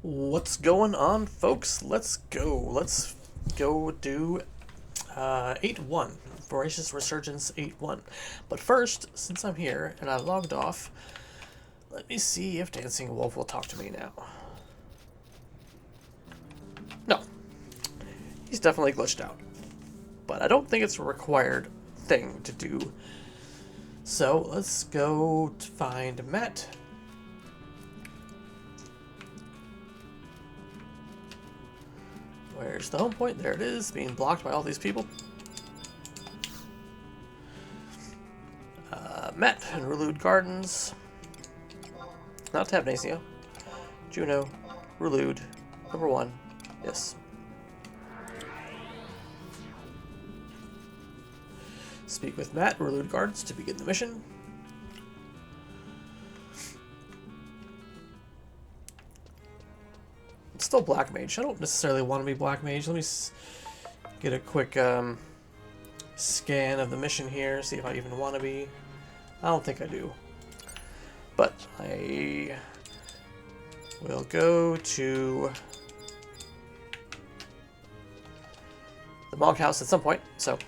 What's going on, folks? Let's go. Let's go do 8-1. Voracious Resurgence 8-1. But first, since I'm here and I logged off, let me see if Dancing Wolf will talk to me now. No. He's definitely glitched out. But I don't think it's a required thing to do. So let's go to find Matt. Where's the home point? There it is, being blocked by all these people. Matt in Relude Gardens. Not Tabnacio. Juno. Relude. Number 1. Yes. Speak with Matt, Relude Gardens, to begin the mission. It's still Black Mage. I don't necessarily want to be Black Mage. Let me get a quick scan of the mission here, see if I even want to be. I don't think I do. But I will go to the Monk House at some point, so.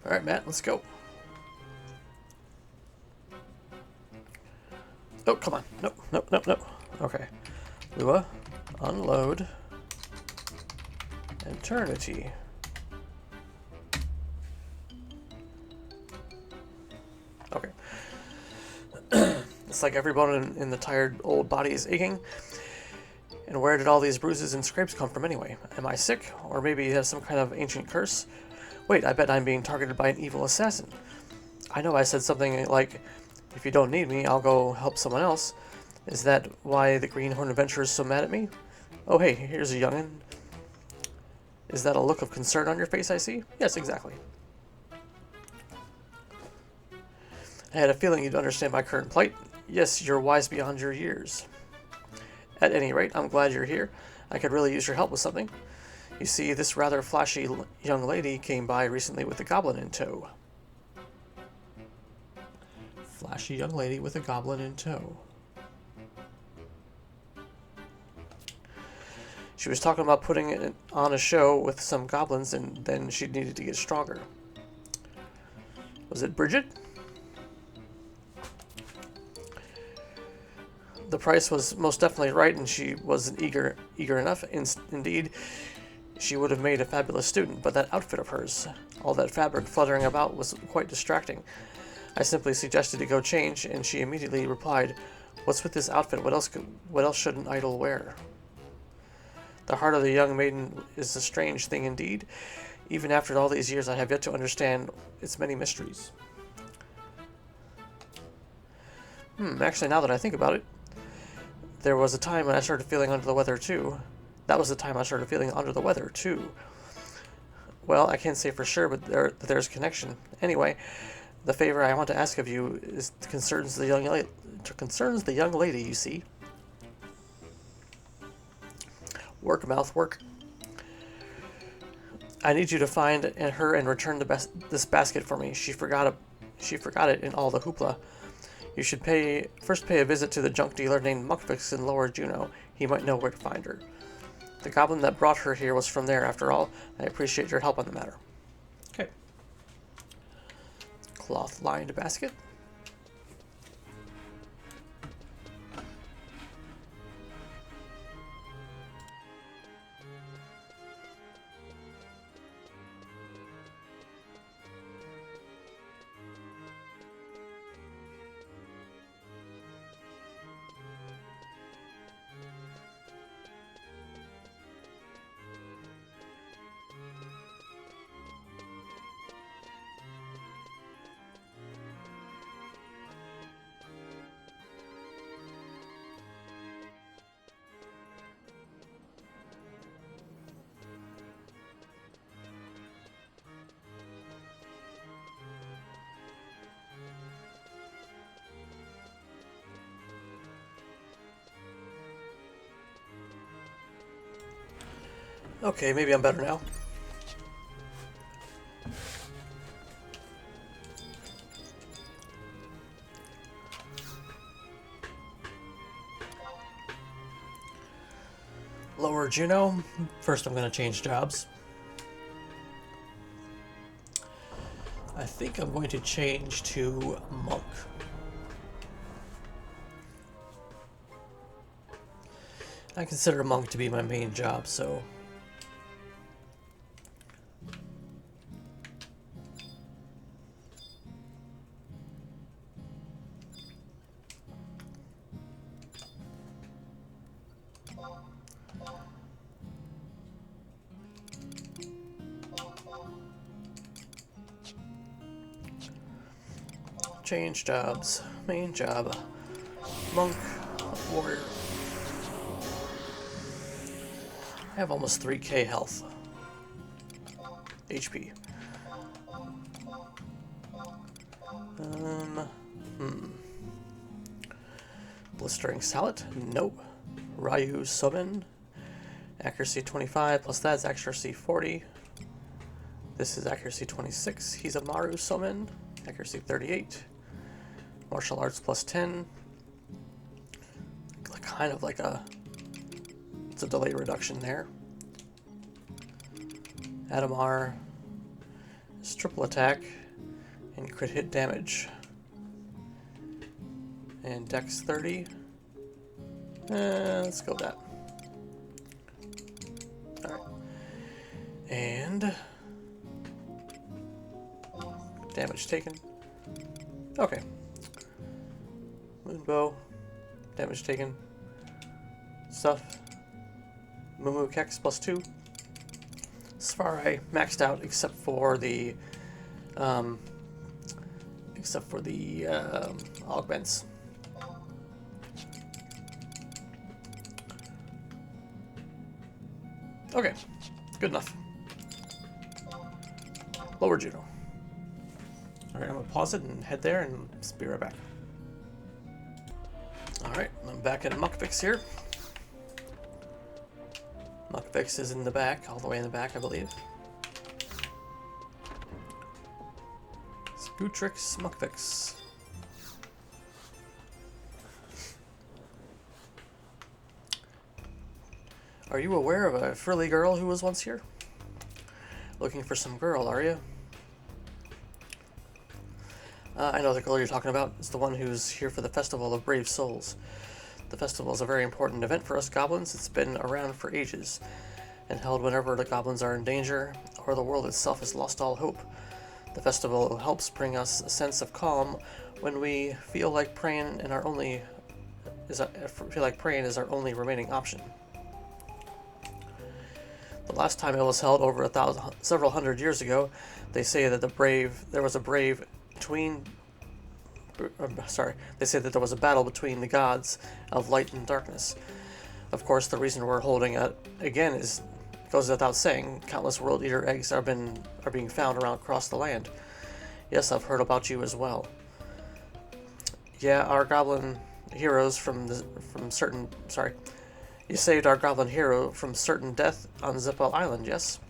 Alright, Matt, let's go. Oh, come on. Nope, nope, nope, nope. Okay. Lua, unload. Eternity. Okay. It's like every bone in the tired old body is aching. And where did all these bruises and scrapes come from anyway? Am I sick? Or maybe it has some kind of ancient curse? Wait, I bet I'm being targeted by an evil assassin. I know I said something like, if you don't need me, I'll go help someone else. Is that why the Greenhorn Adventurer is so mad at me? Oh hey, here's a youngin'. Is that a look of concern on your face I see? Yes, exactly. I had a feeling you'd understand my current plight. Yes, you're wise beyond your years. At any rate, I'm glad you're here. I could really use your help with something. You see, this rather flashy young lady came by recently with a goblin in tow. Flashy young lady with a goblin in tow. She was talking about putting it on a show with some goblins, and then she needed to get stronger. Was it Bridget? The price was most definitely right, and she wasn't eager enough. Indeed, she would have made a fabulous student, but that outfit of hers, all that fabric fluttering about, was quite distracting. I simply suggested to go change, and she immediately replied, "What's with this outfit? What else should an idol wear?" The heart of the young maiden is a strange thing indeed. Even after all these years, I have yet to understand its many mysteries. Actually, now that I think about it, there was a time when I started feeling under the weather too. That was the time I started feeling under the weather too. Well, I can't say for sure, but there's a connection. Anyway, the favor I want to ask of you concerns the young lady. You see. Work, mouth, work. I need you to find her and return this basket for me. She forgot it in all the hoopla. You should first pay a visit to the junk dealer named Muckfix in Lower Juno. He might know where to find her. The goblin that brought her here was from there, after all. I appreciate your help on the matter. Okay. Cloth-lined basket. Okay, maybe I'm better now. Lower Juno. First I'm going to change jobs. I think I'm going to change to Monk. I consider Monk to be my main job, so... Change jobs. Main job. Monk. Warrior. I have almost 3k health. HP. Blistering Salad? Nope. Ryu Summon. Accuracy 25, plus that's accuracy 40. This is accuracy 26. He's a Maru Summon. Accuracy 38. Martial Arts plus 10. Kind of like a... It's a delay reduction there. Adamar is triple attack and crit hit damage. And Dex 30. Let's go with that. Alright. And damage taken. Okay. Moonbow. Damage taken. Stuff. Mumu Kex plus 2. So far I maxed out except for the augments. Okay, good enough. Lower Juno. Alright, I'm gonna pause it and head there and be right back. Alright, I'm back in Muckfix here. Muckfix is in the back, all the way in the back, I believe. Scootrix Muckfix. Are you aware of a frilly girl who was once here? Looking for some girl, are you? I know the girl you're talking about. It's the one who's here for the Festival of Brave Souls. The festival is a very important event for us goblins. It's been around for ages and held whenever the goblins are in danger or the world itself has lost all hope. The festival helps bring us a sense of calm when we feel like praying is our only remaining option. The last time it was held over several hundred years ago, they say that there was a battle between the gods of light and darkness. Of course, the reason we're holding it again goes without saying. Countless World Eater eggs are being found across the land. Yes, I've heard about you as well. Yeah, our goblin heroes You saved our goblin hero from certain death on Zippel Island, yes?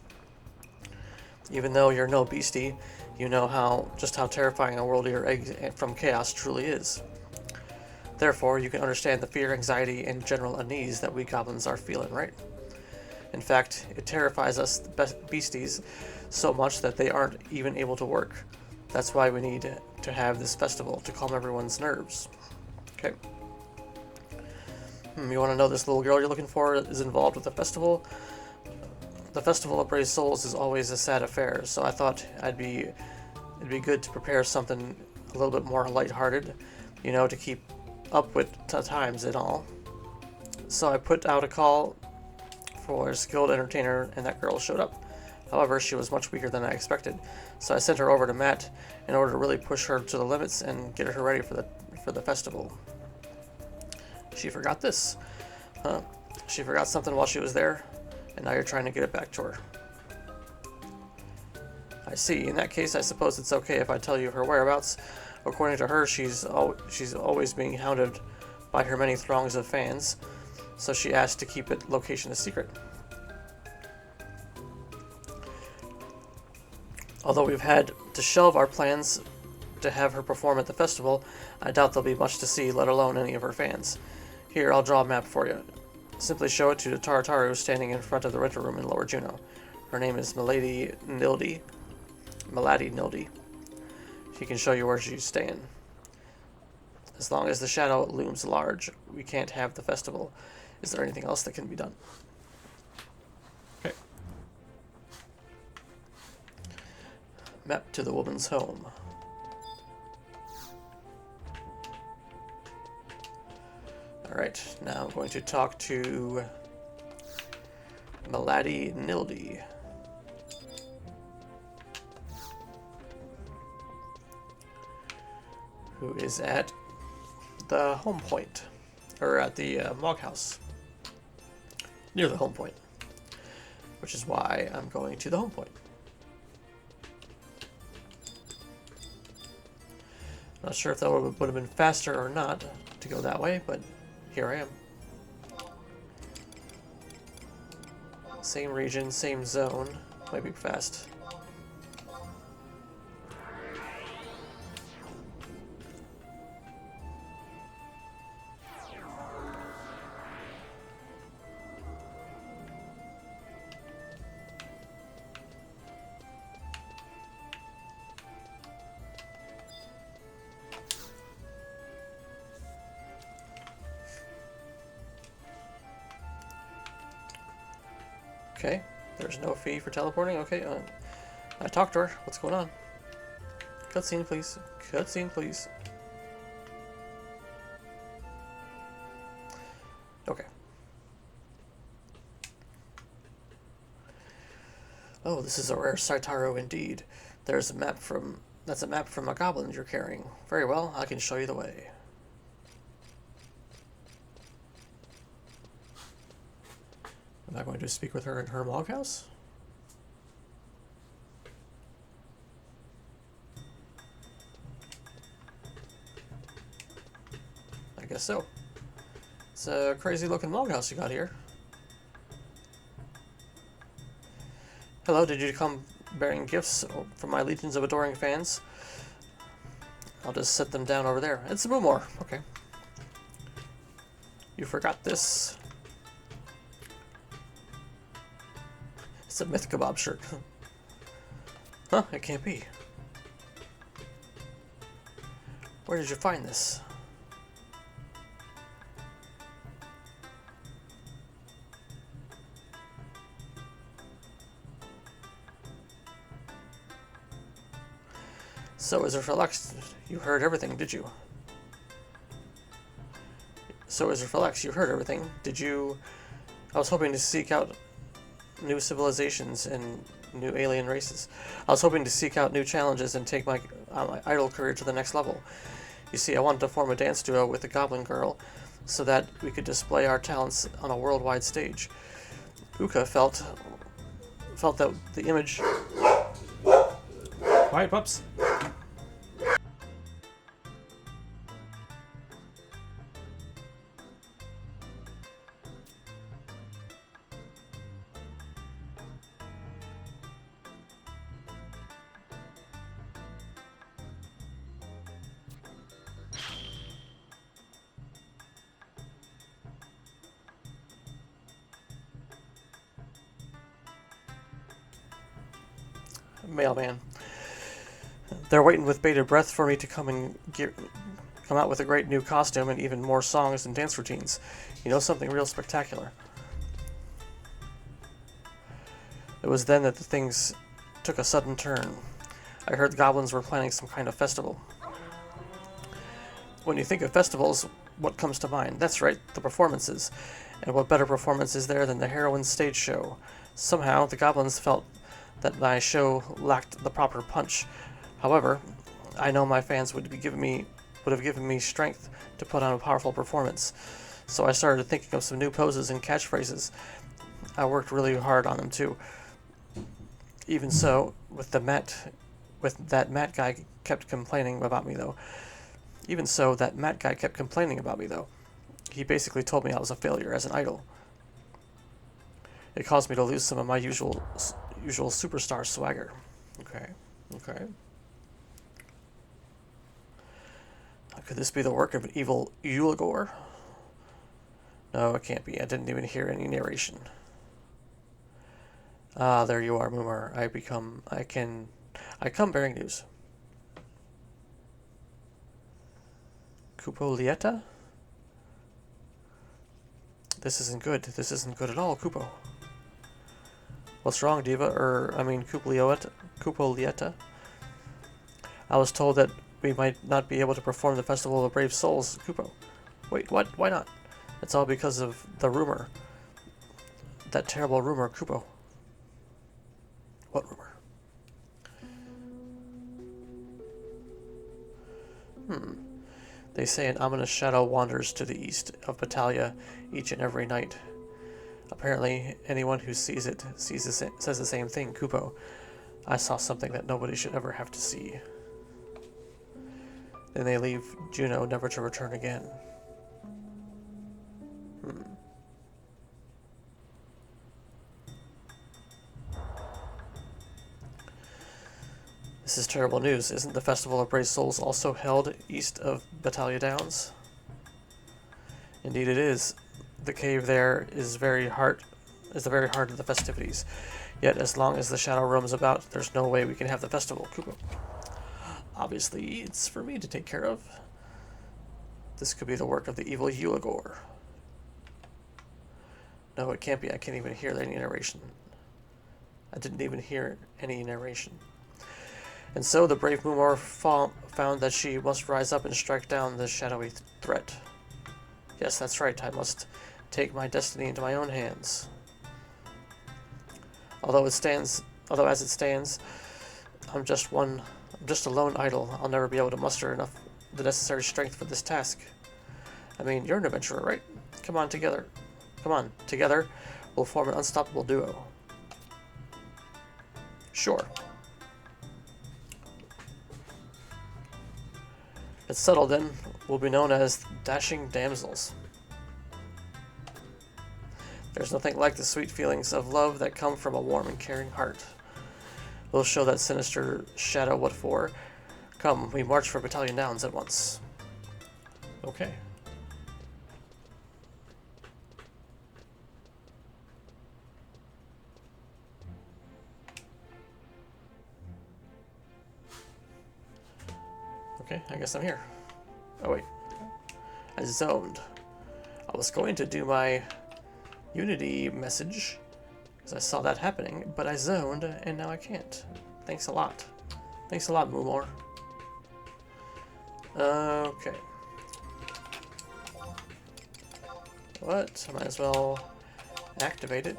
Even though you're no beastie, you know just how terrifying a World Eater egg from chaos truly is. Therefore, you can understand the fear, anxiety, and general unease that we goblins are feeling, right? In fact, it terrifies us beasties so much that they aren't even able to work. That's why we need to have this festival to calm everyone's nerves. Okay. You want to know this little girl you're looking for is involved with the festival? The Festival of Brave Souls is always a sad affair, so I thought it'd be good to prepare something a little bit more lighthearted, to keep up with times and all. So I put out a call for a skilled entertainer, and that girl showed up. However, she was much weaker than I expected, so I sent her over to Matt in order to really push her to the limits and get her ready for the festival. She forgot this. She forgot something while she was there, and now you're trying to get it back to her. I see. In that case, I suppose it's okay if I tell you her whereabouts. According to her, she's always being hounded by her many throngs of fans, so she asked to keep its location a secret. Although we've had to shelve our plans to have her perform at the festival, I doubt there'll be much to see, let alone any of her fans. Here, I'll draw a map for you. Simply show it to Tarataru standing in front of the rental room in Lower Juneau. Her name is Milady Nildy. Milady Nildy. She can show you where she's staying. As long as the shadow looms large, we can't have the festival. Is there anything else that can be done? Okay. Map to the woman's home. Alright, now I'm going to talk to Milady Nildy. Who is at the home point, or at the Mog House, near the home point, which is why I'm going to the home point. Not sure if that would have been faster or not to go that way, but here I am. Same region, same zone, might be fast. Okay, there's no fee for teleporting. Okay, I talked to her. What's going on? Cutscene, please. Cutscene, please. Okay. Oh, this is a rare Saitaro indeed. There's a map from... That's a map from a goblin you're carrying. Very well, I can show you the way. Am I going to speak with her in her log house? I guess so. It's a crazy looking log house you got here. Hello, did you come bearing gifts from my legions of adoring fans? I'll just set them down over there. It's a Moomore. Okay. You forgot this. It's a Myth Kebab shirt. Huh? It can't be. Where did you find this? So, as for Lex, you heard everything, did you? So, as for Lex, you heard everything, did you? I was hoping to seek out new civilizations and new alien races. I was hoping to seek out new challenges and take my idol career to the next level. You see, I wanted to form a dance duo with a goblin girl so that we could display our talents on a worldwide stage. Uka felt that the image... Quiet, pups. Mailman. They're waiting with bated breath for me to come out with a great new costume and even more songs and dance routines. You know, something real spectacular. It was then that the things took a sudden turn. I heard the goblins were planning some kind of festival. When you think of festivals, what comes to mind? That's right, the performances. And what better performance is there than the heroine's stage show? Somehow, the goblins felt that my show lacked the proper punch. However, I know my fans would have given me strength to put on a powerful performance. So I started thinking of some new poses and catchphrases. I worked really hard on them too. Even so, that Matt guy kept complaining about me though. He basically told me I was a failure as an idol. It caused me to lose some of my usual superstar swagger. Okay. Okay. Could this be the work of an evil Eulogor? No, it can't be. I didn't even hear any narration. Ah, there you are, Mumar. I come bearing news. Kupolieta? This isn't good. This isn't good at all, Kupo. What's wrong, Diva? Kupolieta? I was told that we might not be able to perform the Festival of Brave Souls, Kupo. Wait, what? Why not? It's all because of the rumor. That terrible rumor, Kupo. What rumor? They say an ominous shadow wanders to the east of Battalia each and every night. Apparently, anyone who sees it says the same thing, Kupo. I saw something that nobody should ever have to see. Then they leave Juno, never to return again. This is terrible news. Isn't the Festival of Brave Souls also held east of Battalia Downs? Indeed it is. The cave there is the very heart of the festivities. Yet as long as the shadow roams about, there's no way we can have the festival, Kupo. Obviously, it's for me to take care of. This could be the work of the evil Eulogor. No, it can't be. I can't even hear any narration. I didn't even hear any narration. And so the brave Mumor found that she must rise up and strike down this shadowy threat. Yes, that's right. I must take my destiny into my own hands. Although as it stands, I'm just a lone idol. I'll never be able to muster the necessary strength for this task. I mean, you're an adventurer, right? Come on, together, we'll form an unstoppable duo. Sure. It's settled then. We'll be known as Dashing Damsels. There's nothing like the sweet feelings of love that come from a warm and caring heart. We'll show that sinister shadow what for. Come, we march for Battalion Downs at once. Okay. Okay, I guess I'm here. Oh wait. I zoned. I was going to do my Unity message, because I saw that happening, but I zoned, and now I can't. Thanks a lot. Thanks a lot, Mumor. Okay. What? I might as well activate it.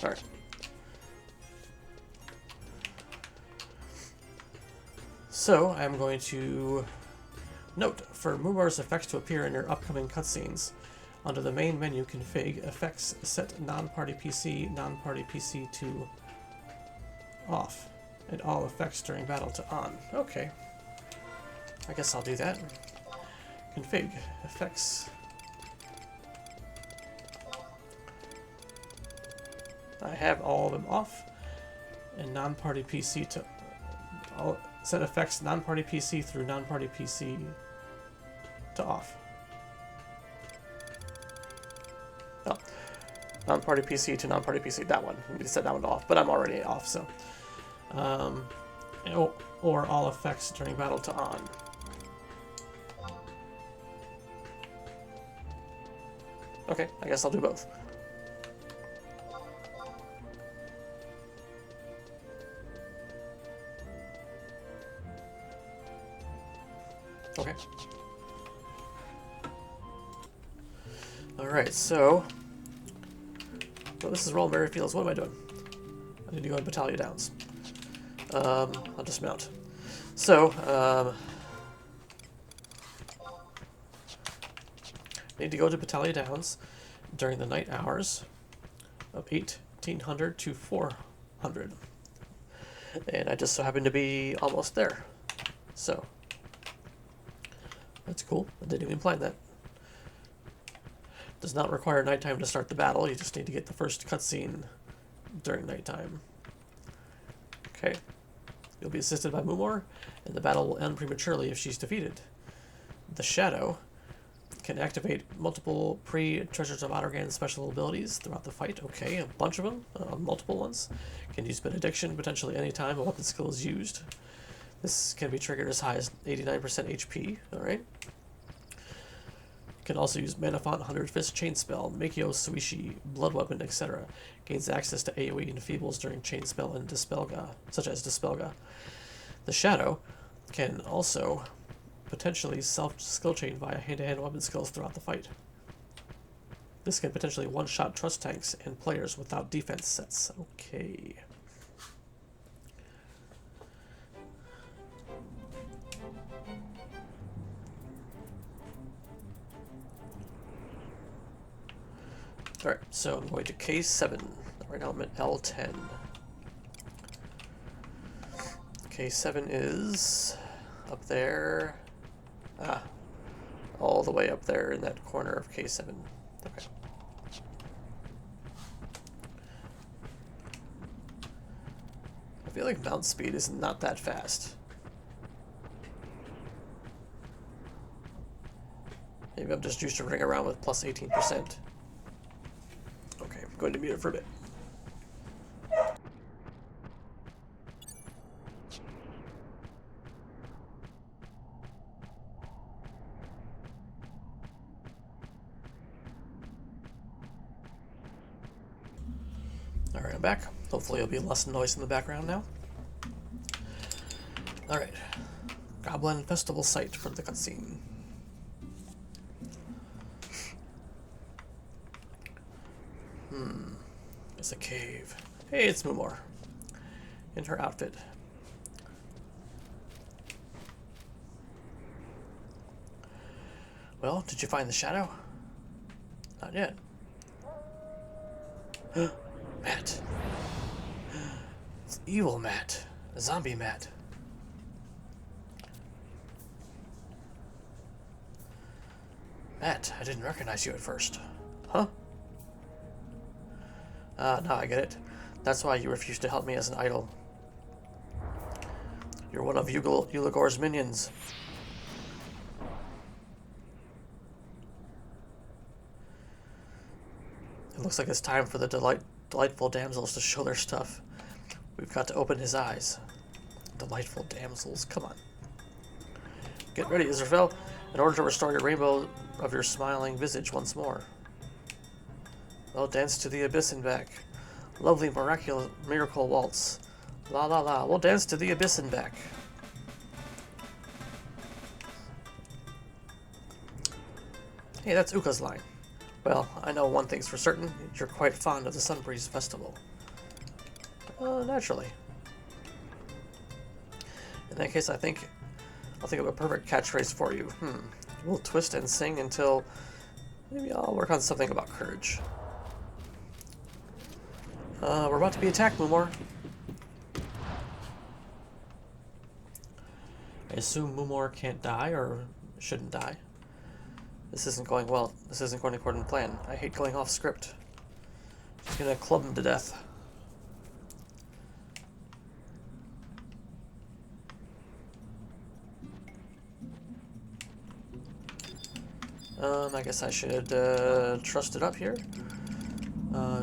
Alright. So, I'm going to note, for Mumor's effects to appear in your upcoming cutscenes, under the main menu config, effects, set non-party PC to off, and all effects during battle to on. Okay. I guess I'll do that. Config, effects. I have all of them off, and non-party PC to all set effects non-party PC through non-party PC to off. Oh, non-party PC to non-party PC. That one. We set that one off, but I'm already off. So, or all effects during battle to on. Okay, I guess I'll do both. Okay. Alright, so... Well, this is Roll Merryfields. What am I doing? I need to go to Battalia Downs. I'll dismount. So, need to go to Battalia Downs during the night hours of 1800 to 400. And I just so happen to be almost there. So... That's cool. I didn't even plan that. Does not require nighttime to start the battle. You just need to get the first cutscene during nighttime. Okay. You'll be assisted by Mumor, and the battle will end prematurely if she's defeated. The Shadow can activate multiple pre-Treasures of Ottergan special abilities throughout the fight. Okay, a bunch of them, multiple ones. Can use Benediction potentially any time a weapon skill is used. This can be triggered as high as 89% HP, alright. Can also use Mana Font, 100 Fist, Chain Spell, Meikyo, Suishi, Blood Weapon, etc. Gains access to AoE and Feebles during Chain Spell and Dispelga, such as Dispelga. The Shadow can also potentially self-skill chain via hand-to-hand weapon skills throughout the fight. This can potentially one-shot trust tanks and players without defense sets. Okay. Alright, so I'm going to K7, right element L10. K7 is up there. All the way up there in that corner of K7. Okay. I feel like mount speed is not that fast. Maybe I'm just used to running around with plus 18%. Okay, I'm going to mute it for a bit. Alright, I'm back. Hopefully there'll be less noise in the background now. Alright. Goblin Festival site for the cutscene. It's a cave. Hey, it's Mumor. In her outfit. Well, did you find the Shadow? Not yet. Matt. It's evil Matt. A zombie Matt. Matt, I didn't recognize you at first. Huh? Now I get it. That's why you refused to help me as an idol. You're one of Uligor's minions. It looks like it's time for the delightful damsels to show their stuff. We've got to open his eyes. Delightful damsels, come on. Get ready, Israfel, in order to restore your rainbow of your smiling visage once more. Well, dance to the abyss and back. Lovely miracle waltz. La la la, we'll dance to the abyss and back. Hey, that's Uka's line. Well, I know one thing's for certain. You're quite fond of the Sunbreeze Festival. Naturally. In that case, I'll think of a perfect catchphrase for you. We'll twist and sing until... Maybe I'll work on something about courage. We're about to be attacked, Mumor. I assume Mumor can't die, or shouldn't die. This isn't going well. This isn't going according to plan. I hate going off script. She's gonna club him to death. I guess I should trust it up here.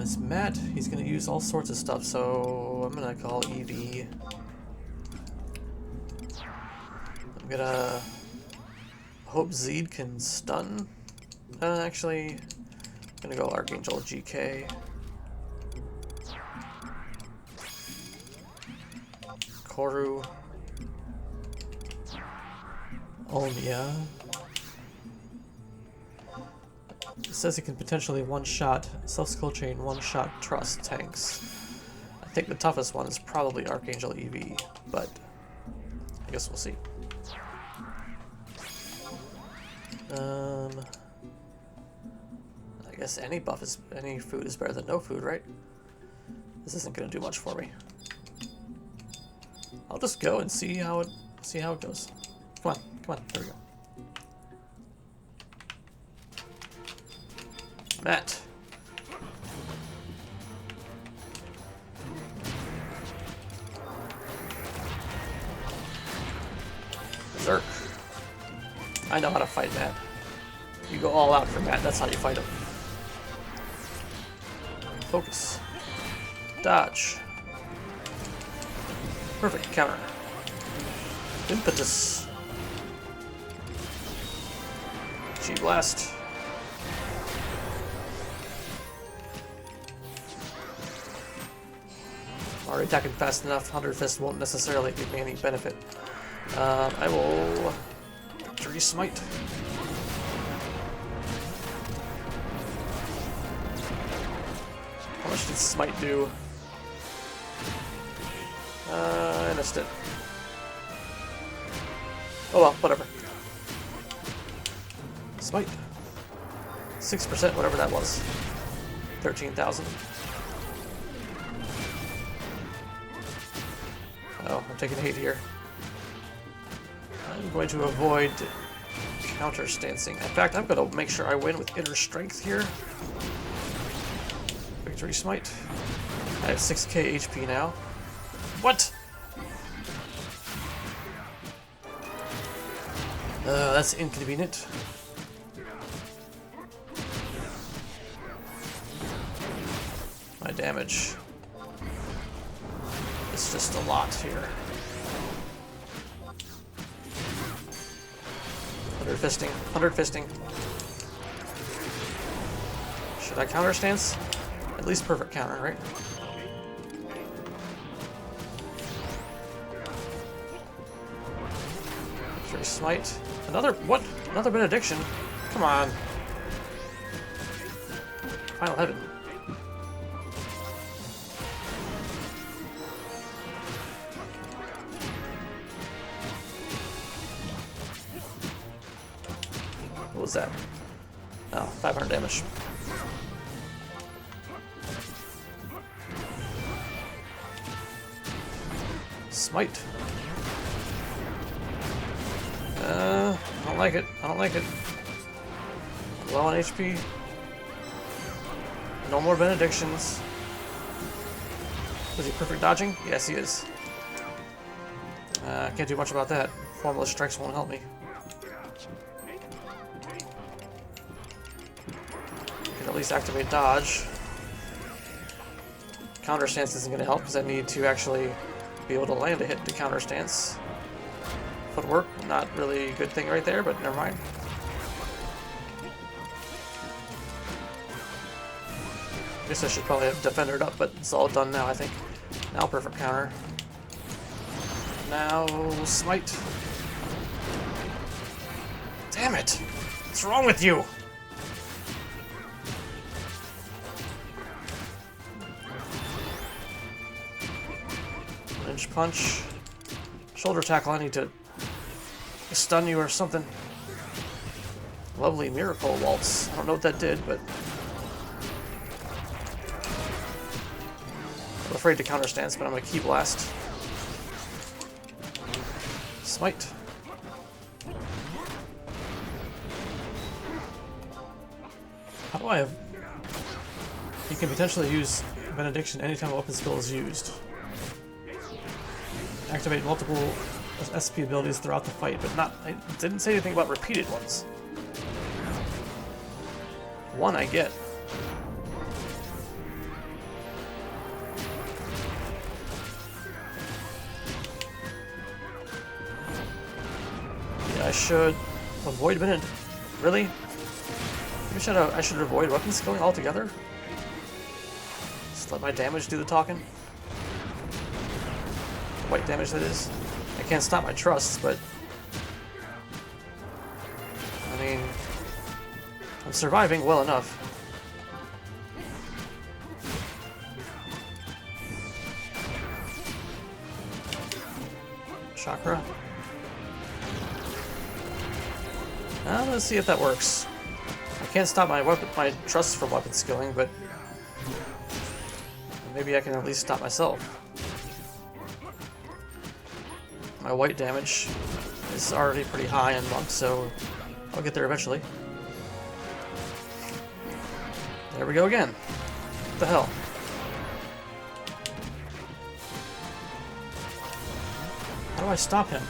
It's Matt. He's gonna use all sorts of stuff, so I'm gonna call Evie. I'm gonna hope Zed can stun. Actually, I'm gonna go Archangel GK. Koru. Olmia. It says he can potentially one-shot self-skill chain, one-shot trust tanks. I think the toughest one is probably Archangel EV, but I guess we'll see. I guess any food is better than no food, right? This isn't gonna do much for me. I'll just go and see how it goes. Come on, there we go. Matt. Zerk. I know how to fight Matt. You go all out for Matt, that's how you fight him. Focus. Dodge. Perfect counter. Impetus. G-Blast. Already attacking fast enough. 100 Fist won't necessarily give me any benefit. I will Victory Smite. How much did Smite do? I missed it. Oh well, whatever. Smite. 6%, whatever that was. 13,000. Oh, I'm taking hate here. I'm going to avoid counter-stancing. In fact, I'm going to make sure I win with Inner Strength here. Victory Smite. I have 6k HP now. What? That's inconvenient. My damage. It's just a lot here. 100 fisting. 100 fisting. Should I counter stance? At least perfect counter, right? Victory Smite. Another what? Another benediction? Come on. Final Heaven. What was that? Oh, 500 damage. Smite. I don't like it. I don't like it. Low on HP. No more benedictions. Was he perfect dodging? Yes, he is. Can't do much about that. Formless strikes won't help me. Can at least activate dodge. Counter stance isn't going to help because I need to actually be able to land a hit to counter stance. Footwork, not really a good thing right there, but never mind. Guess I should probably have defendered up, but it's all done now, I think. Now perfect counter. Now smite. Damn it! What's wrong with you? Lynch punch. Shoulder tackle, I need to stun you or something. Lovely miracle waltz. I don't know what that did, but I'm afraid to counter stance, but I'm gonna key blast. Smite. How do I have? You can potentially use benediction anytime a weapon skill is used. Activate multiple SP abilities throughout the fight, but not. I didn't say anything about repeated ones. One I get. Yeah, I should avoid benediction. Really? Maybe I should avoid weapon skilling altogether? Just let my damage do the talking? White damage, that is. I can't stop my trusts, but I mean, I'm surviving well enough. Chakra. Let's see if that works. I can't stop my trusts from weapon skilling, but maybe I can at least stop myself. My white damage is already pretty high in monk, so I'll get there eventually. There we go again. What the hell? How do I stop him?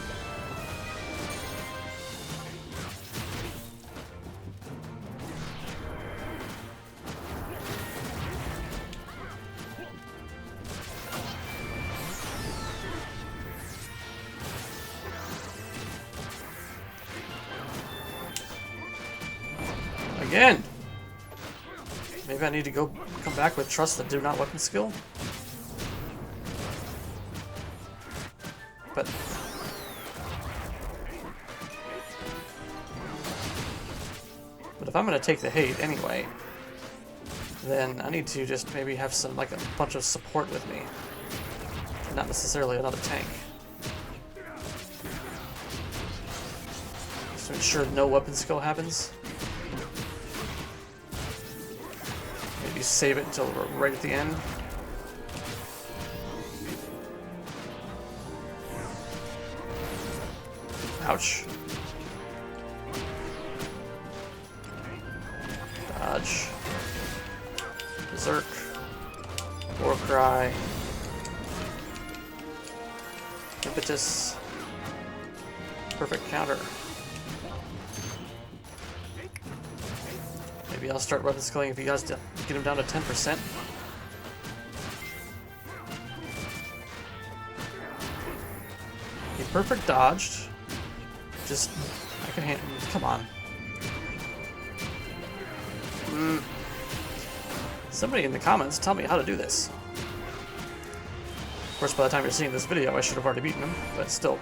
Again! Maybe I need to come back with trust that do not weapon skill? But if I'm gonna take the hate anyway, then I need to just maybe have some, like, a bunch of support with me. Not necessarily another tank. Just to ensure no weapon skill happens. Maybe save it until right at the end. Ouch. Dodge. Berserk. War Cry. Impetus. Perfect counter. Maybe I'll start weapon skilling if you guys get him down to 10%. He perfect dodged. Just, I can handle. Come on. Somebody in the comments tell me how to do this. Of course, by the time you're seeing this video, I should have already beaten him, but still.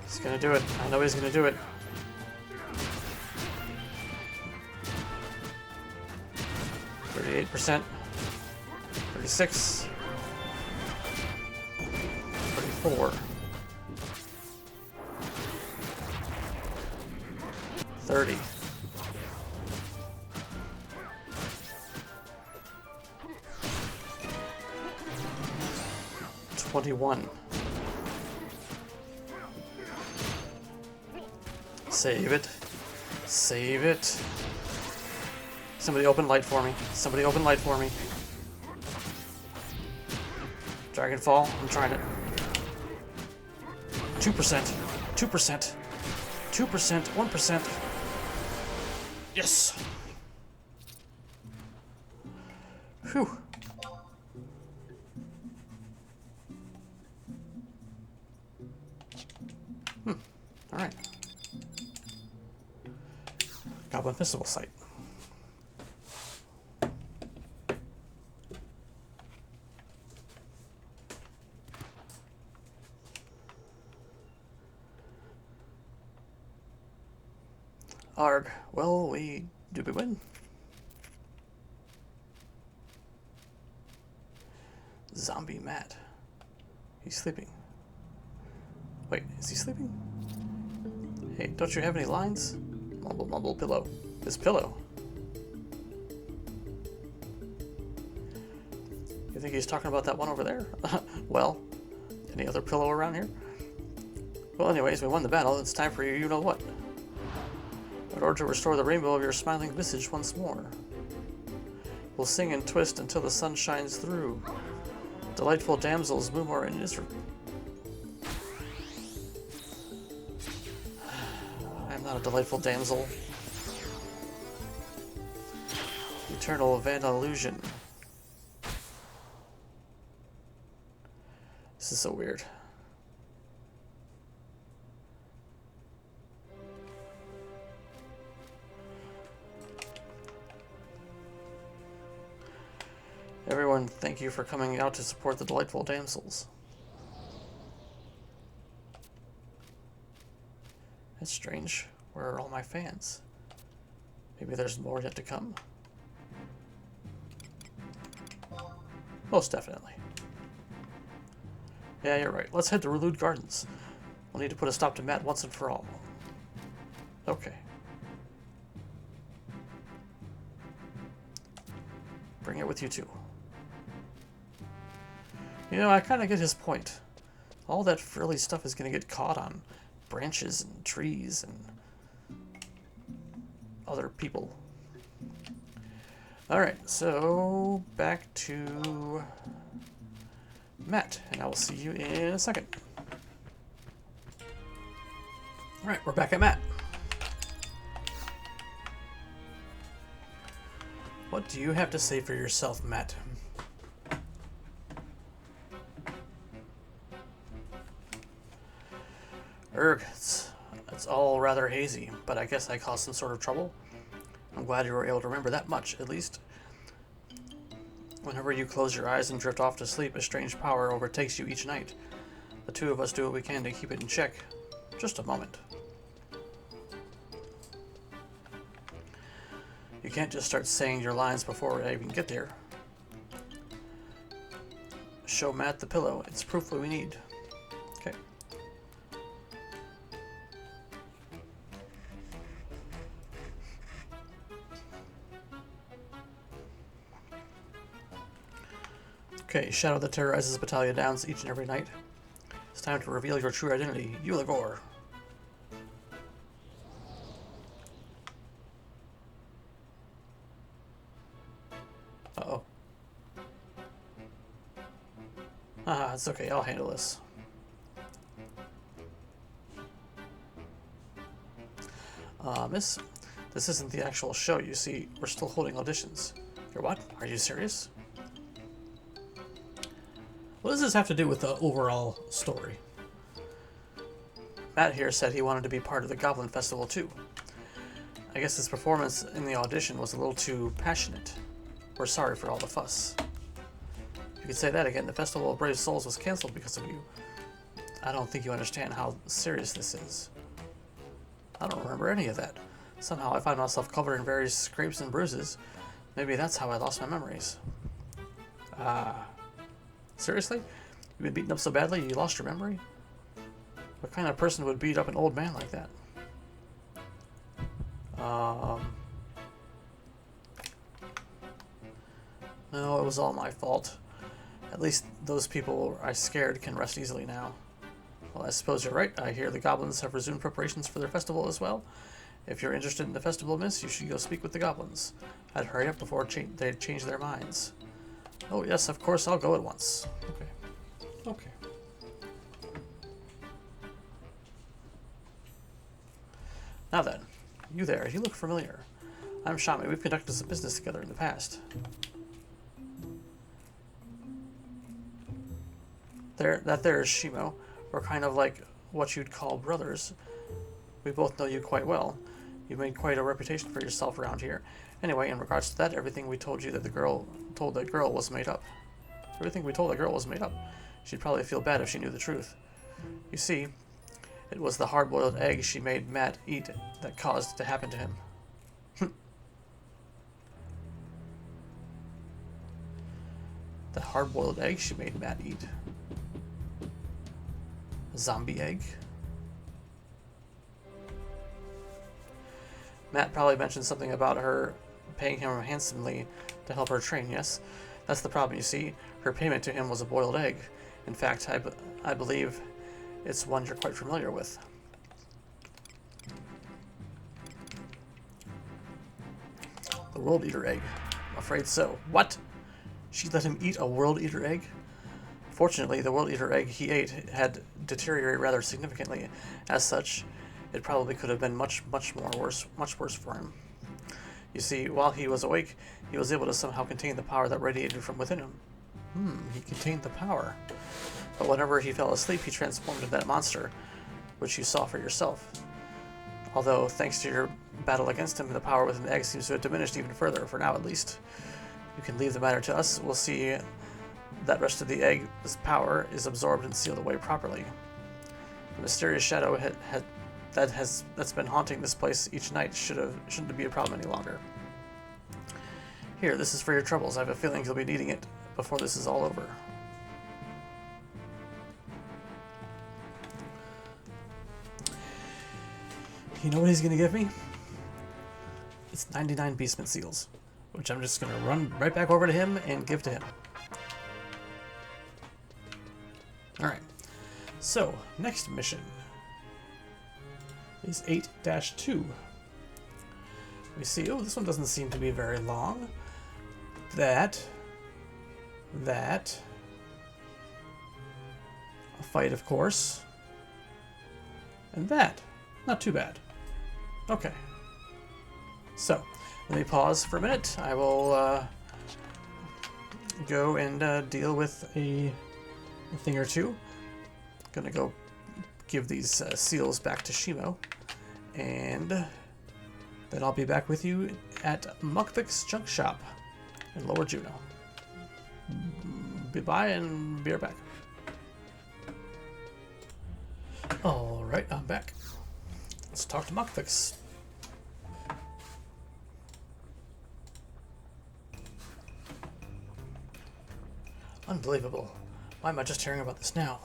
He's gonna do it. I know he's gonna do it. %, 36, 34, 30, 21. Save it. Save it. Somebody open light for me. Somebody open light for me. Dragonfall. I'm trying it. 2%. 2%. 2%. 1%. Yes. Whew. All right. Goblin Festival site. Arg. Well, did we win? Zombie Matt. He's sleeping. Wait, is he sleeping? Hey, don't you have any lines? Mumble, mumble, pillow. This pillow. You think he's talking about that one over there? Well, any other pillow around here? Well, anyways, we won the battle. It's time for you know what. In order to restore the rainbow of your smiling visage once more. We'll sing and twist until the sun shines through. Delightful damsels, Moomor and Isra. I'm not a delightful damsel. Eternal Vandal Illusion. This is so weird. Everyone, thank you for coming out to support the delightful damsels. That's strange. Where are all my fans? Maybe there's more yet to come. Most definitely. Yeah, you're right. Let's head to Relude Gardens. We'll need to put a stop to Matt once and for all. Okay. Bring it with you too. You know, I kind of get his point. All that frilly stuff is going to get caught on branches and trees and other people. Alright, so back to Matt, and I will see you in a second. Alright, we're back at Matt. What do you have to say for yourself, Matt? Erg, it's all rather hazy, but I guess I caused some sort of trouble. I'm glad you were able to remember that much, at least. Whenever you close your eyes and drift off to sleep, a strange power overtakes you each night. The two of us do what we can to keep it in check. Just a moment. You can't just start saying your lines before I even get there. Show Matt the pillow. It's proof what we need. Okay. Okay, shadow that terrorizes Battalion Downs each and every night. It's time to reveal your true identity, Uligor. Uh-oh. Ah, it's okay, I'll handle this. Miss, this isn't the actual show, you see. We're still holding auditions. You're what? Are you serious? What does this have to do with the overall story? Matt here said he wanted to be part of the Goblin Festival too. I guess his performance in the audition was a little too passionate. We're sorry for all the fuss. You could say that again. The Festival of Brave Souls was cancelled because of you. I don't think you understand how serious this is. I don't remember any of that. Somehow I find myself covered in various scrapes and bruises. Maybe that's how I lost my memories. Seriously? You've been beaten up so badly you lost your memory? What kind of person would beat up an old man like that? No, it was all my fault. At least those people I scared can rest easily now. Well, I suppose you're right. I hear the goblins have resumed preparations for their festival as well. If you're interested in the festival, miss, you should go speak with the goblins. I'd hurry up before they change their minds. Oh, yes, of course, I'll go at once. Okay. Okay. Now then, you there, you look familiar. I'm Shami. We've conducted some business together in the past. That there is Shimo. We're kind of like what you'd call brothers. We both know you quite well. You've made quite a reputation for yourself around here. Anyway, in regards to that, everything we told you that the girl told that girl was made up. Everything we told that girl was made up. She'd probably feel bad if she knew the truth. You see, it was the hard-boiled egg she made Matt eat that caused it to happen to him. The hard-boiled egg she made Matt eat. A zombie egg? Matt probably mentioned something about her paying him handsomely to help her train, yes? That's the problem, you see. Her payment to him was a boiled egg. In fact, I believe it's one you're quite familiar with. The World Eater egg. I'm afraid so. What? She let him eat a World Eater egg? Fortunately, the World Eater egg he ate had deteriorated rather significantly. As such, it probably could have been much worse for him. You see, while he was awake, he was able to somehow contain the power that radiated from within him. He contained the power. But whenever he fell asleep, he transformed into that monster, which you saw for yourself. Although, thanks to your battle against him, the power within the egg seems to have diminished even further, for now at least. You can leave the matter to us. We'll see that rest of the egg's power is absorbed and sealed away properly. The mysterious shadow that's been haunting this place each night shouldn't be a problem any longer. Here, this is for your troubles. I have a feeling you'll be needing it before this is all over. You know what he's gonna give me? It's 99 Beastman seals, which I'm just gonna run right back over to him and give to him. Alright, so next mission is 8-2. We see, oh, this one doesn't seem to be very long. That, a fight, of course, and that, not too bad. Okay, so let me pause for a minute. I will go and deal with a thing or two. Gonna go give these seals back to Shimo, and then I'll be back with you at Mukvik's Junk Shop in Lower Juno. Bye and be right back. Alright, I'm back. Let's talk to Mukvik's. Unbelievable. Why am I just hearing about this now?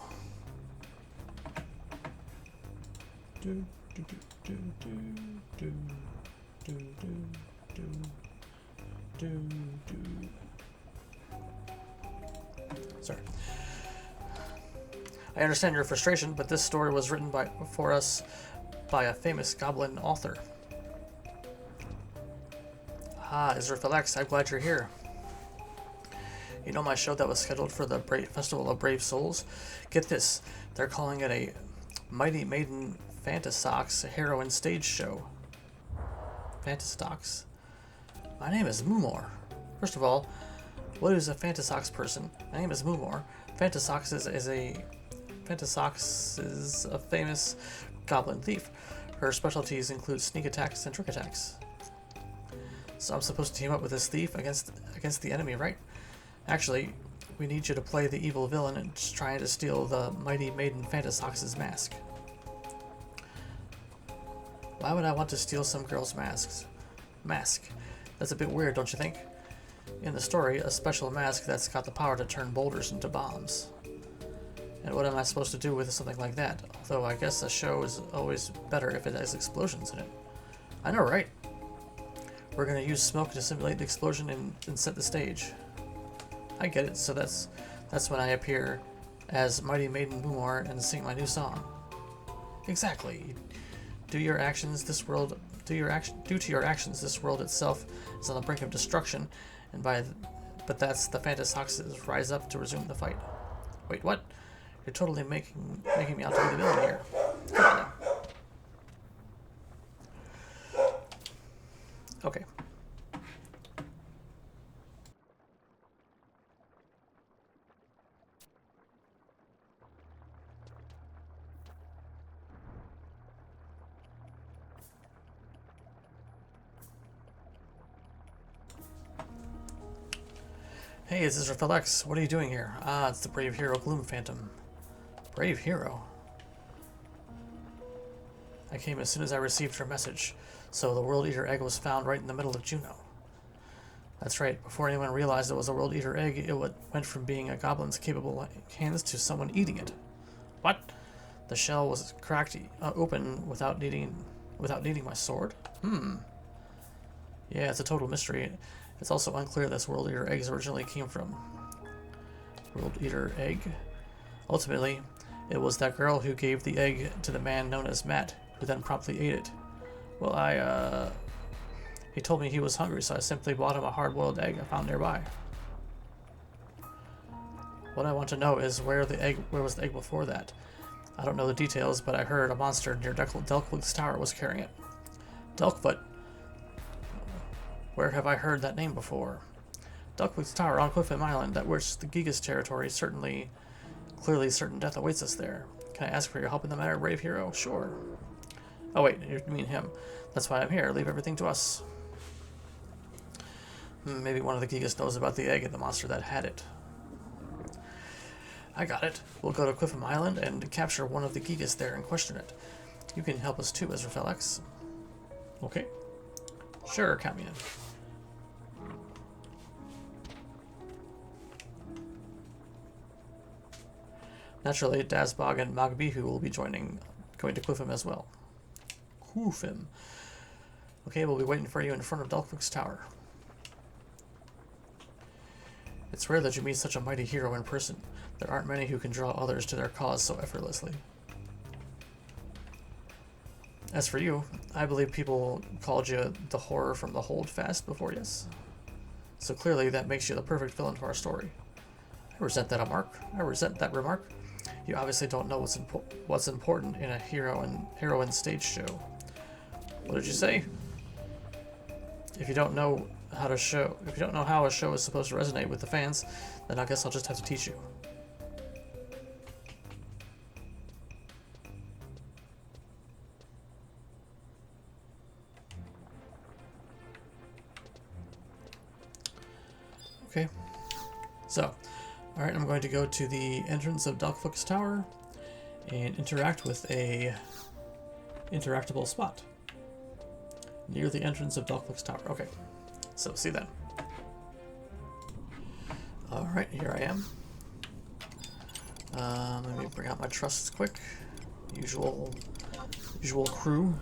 Sorry. I understand your frustration, but this story was written for us by a famous goblin author. Ah, Resergence, I'm glad you're here. You know my show that was scheduled for the Festival of Brave Souls? Get this, they're calling it a Mighty Maiden Fantasox heroine stage show. Fantasox? My name is Mumor. First of all, what is a Fantasox person? My name is Mumor. Fantasox is a famous goblin thief. Her specialties include sneak attacks and trick attacks. So I'm supposed to team up with this thief against the enemy, right? Actually, we need you to play the evil villain and trying to steal the Mighty Maiden Fantasox's mask. Why would I want to steal some girl's mask? That's a bit weird, don't you think? In the story, a special mask that's got the power to turn boulders into bombs. And what am I supposed to do with something like that? Although I guess a show is always better if it has explosions in it. I know, right? We're gonna use smoke to simulate the explosion and set the stage. I get it, so that's when I appear as Mighty Maiden Mumor and sing my new song. Exactly. Due to your actions, this world itself is on the brink of destruction, but that's the Fantasoxes rise up to resume the fight. Wait, what? You're totally making me out to be the villain here. Come on now. Okay. Hey, this is Resergence. What are you doing here? Ah, it's the brave hero Gloom Phantom. Brave hero? I came as soon as I received your message. So the World Eater egg was found right in the middle of Juno. That's right. Before anyone realized it was a World Eater egg, it went from being a goblin's capable hands to someone eating it. What? The shell was cracked open without needing my sword? Yeah, it's a total mystery. It's also unclear this World Eater eggs originally came from. World Eater egg? Ultimately, it was that girl who gave the egg to the man known as Matt, who then promptly ate it. Well, he told me he was hungry, so I simply bought him a hard-boiled egg I found nearby. What I want to know is where was the egg before that? I don't know the details, but I heard a monster near Delkwood's tower was carrying it. Delkfoot? Where have I heard that name before? Delkwood's tower on Cliffham Island, that was the Gigas territory. Clearly certain death awaits us there. Can I ask for your help in the matter, brave hero? Sure. Oh wait, you mean him. That's why I'm here. Leave everything to us. Maybe one of the Gigas knows about the egg and the monster that had it. I got it. We'll go to Cliffham Island and capture one of the Gigas there and question it. You can help us too, Resergence. Okay. Sure, count me in. Naturally, Dazbog and Magbihu will be going to Cliffham as well. Cliffham. Okay, we'll be waiting for you in front of Dalkwick's Tower. It's rare that you meet such a mighty hero in person. There aren't many who can draw others to their cause so effortlessly. As for you, I believe people called you the horror from the Holdfast before, yes? So clearly that makes you the perfect villain for our story. I resent that remark. You obviously don't know what's important in a heroine stage show. What did you say? If you don't know how a show is supposed to resonate with the fans, then I guess I'll just have to teach you. Okay. So, alright, I'm going to go to the entrance of Dalkwick's Tower and interact with a interactable spot near the entrance of Dalkwick's Tower. Okay, so see then. Alright, here I am. Let me bring out my trusts quick. Usual crew.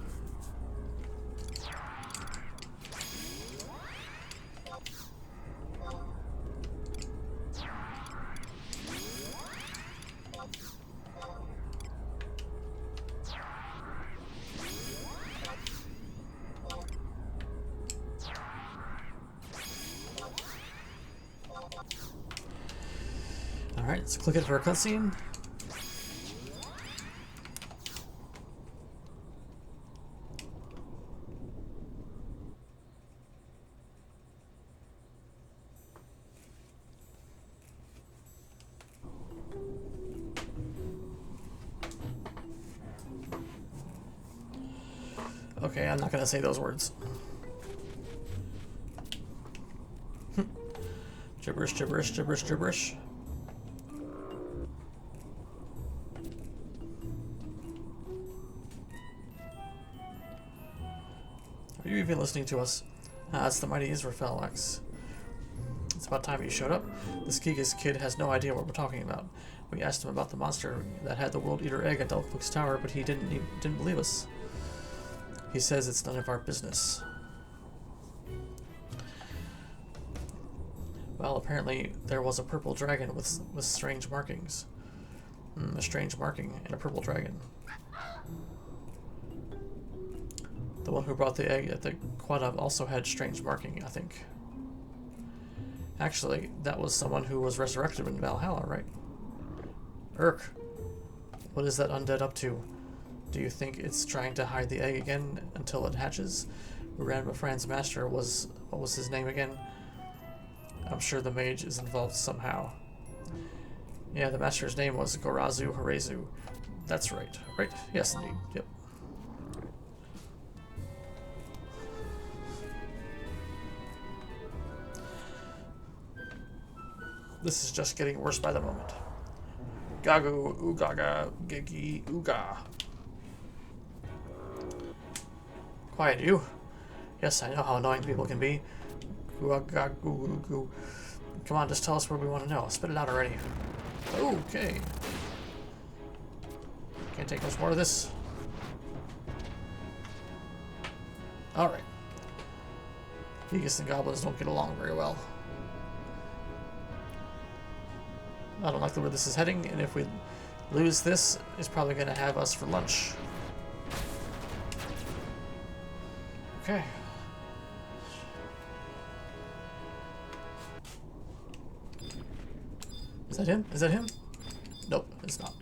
Alright, let's click it for a cutscene. Okay, I'm not gonna say those words. Gibberish, gibberish, gibberish, gibberish. Are you even listening to us? It's the mighty Israfel X. It's about time you showed up. This Gigas kid has no idea what we're talking about. We asked him about the monster that had the World Eater egg at Dalkwick's Tower, but he didn't believe us. He says it's none of our business. Well, apparently there was a purple dragon with strange markings. A strange marking and a purple dragon. The one who brought the egg at the Quadab also had strange marking, I think. Actually, that was someone who was resurrected in Valhalla, right? Urk, what is that undead up to? Do you think it's trying to hide the egg again until it hatches? Grandma Fran's master was... what was his name again? I'm sure the mage is involved somehow. Yeah, the master's name was Gorazu Horezu. That's right. Right? Yes, indeed. Yep. This is just getting worse by the moment. Gagu, Ugaga, Gigi, Uga. Quiet, you. Yes, I know how annoying people can be. Come on, just tell us what we want to know. Spit it out already. Okay. Can't take much more of this. Alright. Gigas and goblins don't get along very well. I don't like the way this is heading, and if we lose this, it's probably going to have us for lunch. Okay. Is that him? Is that him? Nope, it's not.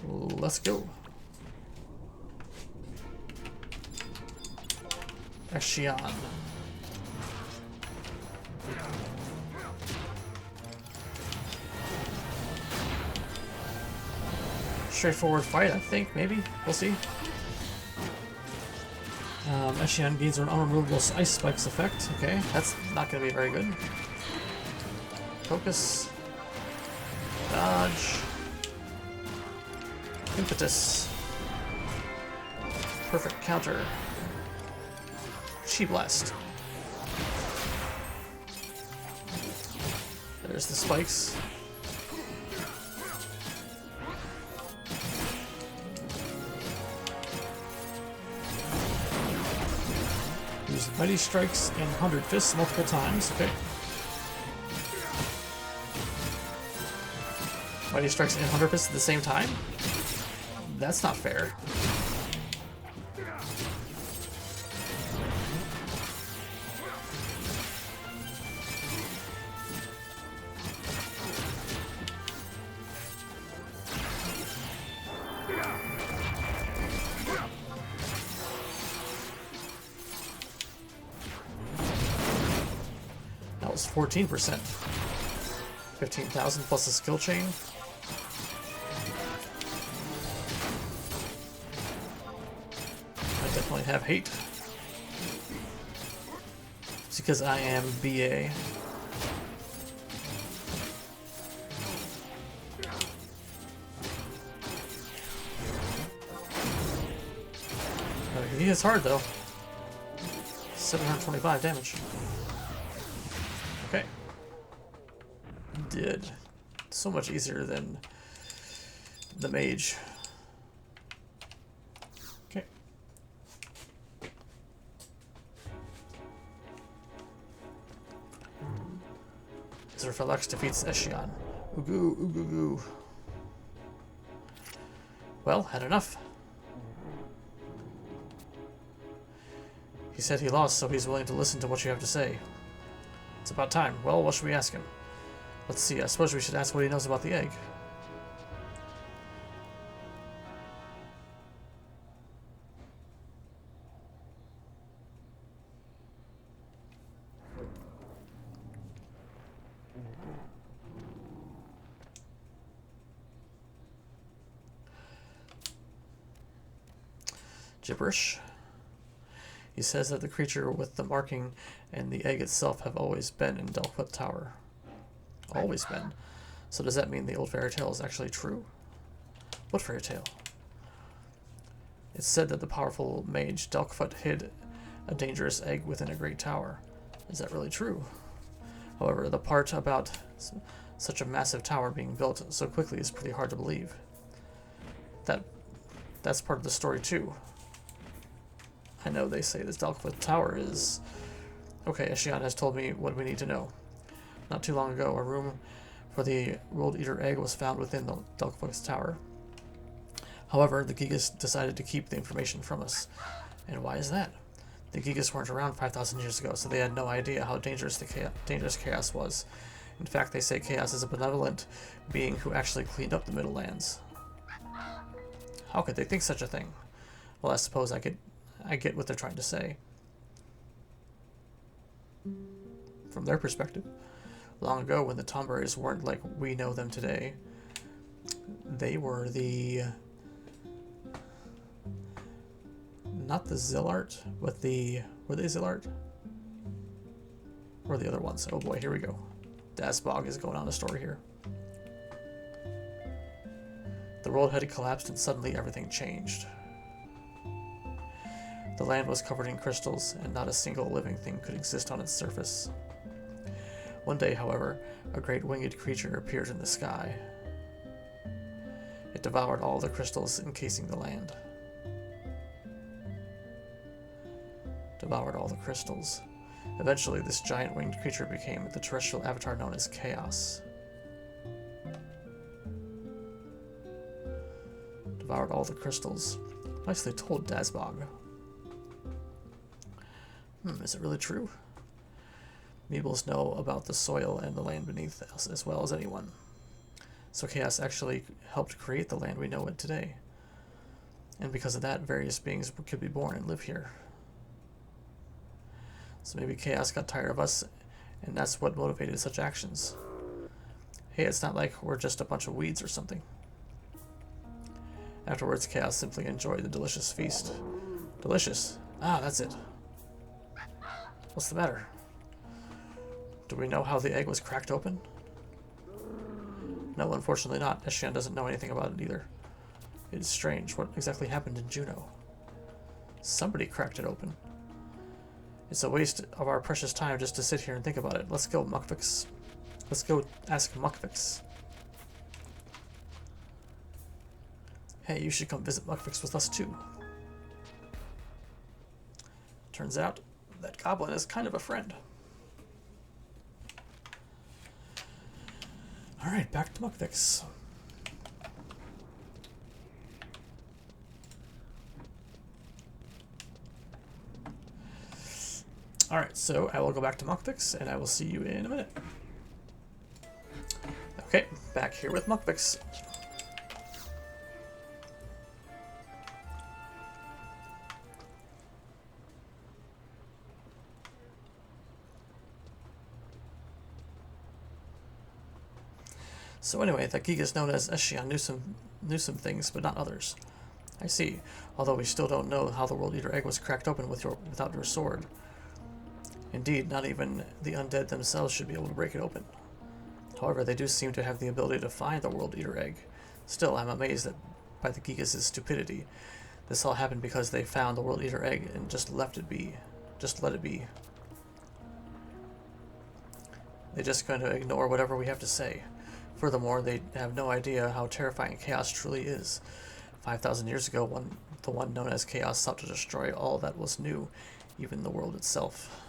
Let's go. Ashion. Straightforward fight, I think, maybe. We'll see. Ashion gains an unremovable ice spikes effect. Okay, that's not going to be very good. Focus. Dodge. Impetus. Perfect counter. Chi Blast. There's the spikes. Mighty strikes in 100 fists multiple times. Okay. Mighty strikes in 100 fists at the same time? That's not fair. That was 14%. 15,000 plus a skill chain. I definitely have hate. It's because I am BA. He hits hard though. 725 damage. Okay. Did. So much easier than the mage. Okay. Zerfelex defeats Eshion. Ugu, ugu, ugu. Well, had enough. He said he lost, so he's willing to listen to what you have to say. It's about time. Well, what should we ask him? Let's see, I suppose we should ask what he knows about the egg. Gibberish. He says that the creature with the marking and the egg itself have always been in Delphoth Tower. Always been. So does that mean the old fairy tale is actually true? What fairy tale? It's said that the powerful mage Delphoth hid a dangerous egg within a great tower. Is that really true? However, the part about such a massive tower being built so quickly is pretty hard to believe. That's part of the story too. I know they say this Delphoth Tower is... Okay, Eshion has told me what we need to know. Not too long ago, a room for the World Eater egg was found within the Delphoth Tower. However, the Gigas decided to keep the information from us. And why is that? The Gigas weren't around 5,000 years ago, so they had no idea how dangerous Chaos was. In fact, they say Chaos is a benevolent being who actually cleaned up the Middle Lands. How could they think such a thing? Well, I suppose I get what they're trying to say. From their perspective, long ago when the Tomberries weren't like we know them today, they were the... Not the Zillart, but the... Were they Zillart? Or the other ones? Oh boy, here we go. Dasbog is going on a story here. The world had collapsed and suddenly everything changed. The land was covered in crystals, and not a single living thing could exist on its surface. One day, however, a great winged creature appeared in the sky. It devoured all the crystals encasing the land. Devoured all the crystals. Eventually, this giant winged creature became the terrestrial avatar known as Chaos. Devoured all the crystals. Nicely told, Dasbog. Is it really true? Meebles know about the soil and the land beneath us as well as anyone. So Chaos actually helped create the land we know it today. And because of that, various beings could be born and live here. So maybe Chaos got tired of us, and that's what motivated such actions. Hey, it's not like we're just a bunch of weeds or something. Afterwards, Chaos simply enjoyed the delicious feast. Delicious. Ah, that's it. What's the matter? Do we know how the egg was cracked open? No, unfortunately not. Eshion doesn't know anything about it either. It is strange. What exactly happened in Juno? Somebody cracked it open. It's a waste of our precious time just to sit here and think about it. Let's go, Muckfix. Let's go ask Muckfix. Hey, you should come visit Muckfix with us too. Turns out, that goblin is kind of a friend. Alright, back to Mukvix. Alright, so I will go back to Mukvix, and I will see you in a minute. Okay, back here with Mukvix. So anyway, the Gigas known as Eshion knew some things, but not others. I see, although we still don't know how the World Eater egg was cracked open without your sword. Indeed, not even the undead themselves should be able to break it open. However, they do seem to have the ability to find the World Eater egg. Still, I'm amazed by the Gigas' stupidity. This all happened because they found the World Eater egg and just left it be. Just let it be. They're just going to ignore whatever we have to say. Furthermore, they have no idea how terrifying chaos truly is. 5,000 years ago, the one known as chaos sought to destroy all that was new, even the world itself.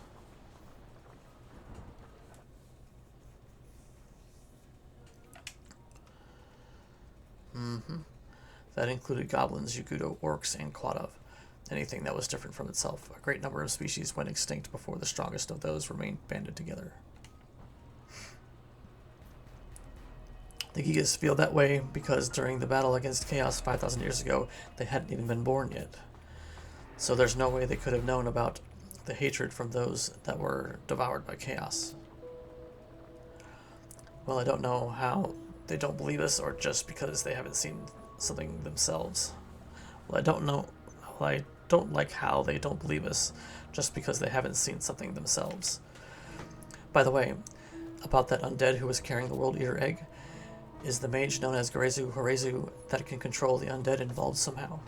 That included goblins, Yugudo, orcs, and Quadav. Anything that was different from itself. A great number of species went extinct before the strongest of those remained banded together. The Gigas feel that way because during the battle against Chaos 5,000 years ago, they hadn't even been born yet. So there's no way they could have known about the hatred from those that were devoured by Chaos. Well, I don't know how they don't believe us, or just because they haven't seen something themselves. Well, I don't like how they don't believe us, just because they haven't seen something themselves. By the way, about that undead who was carrying the World Eater egg, is the mage known as Garezu Horezu that can control the undead involved somehow?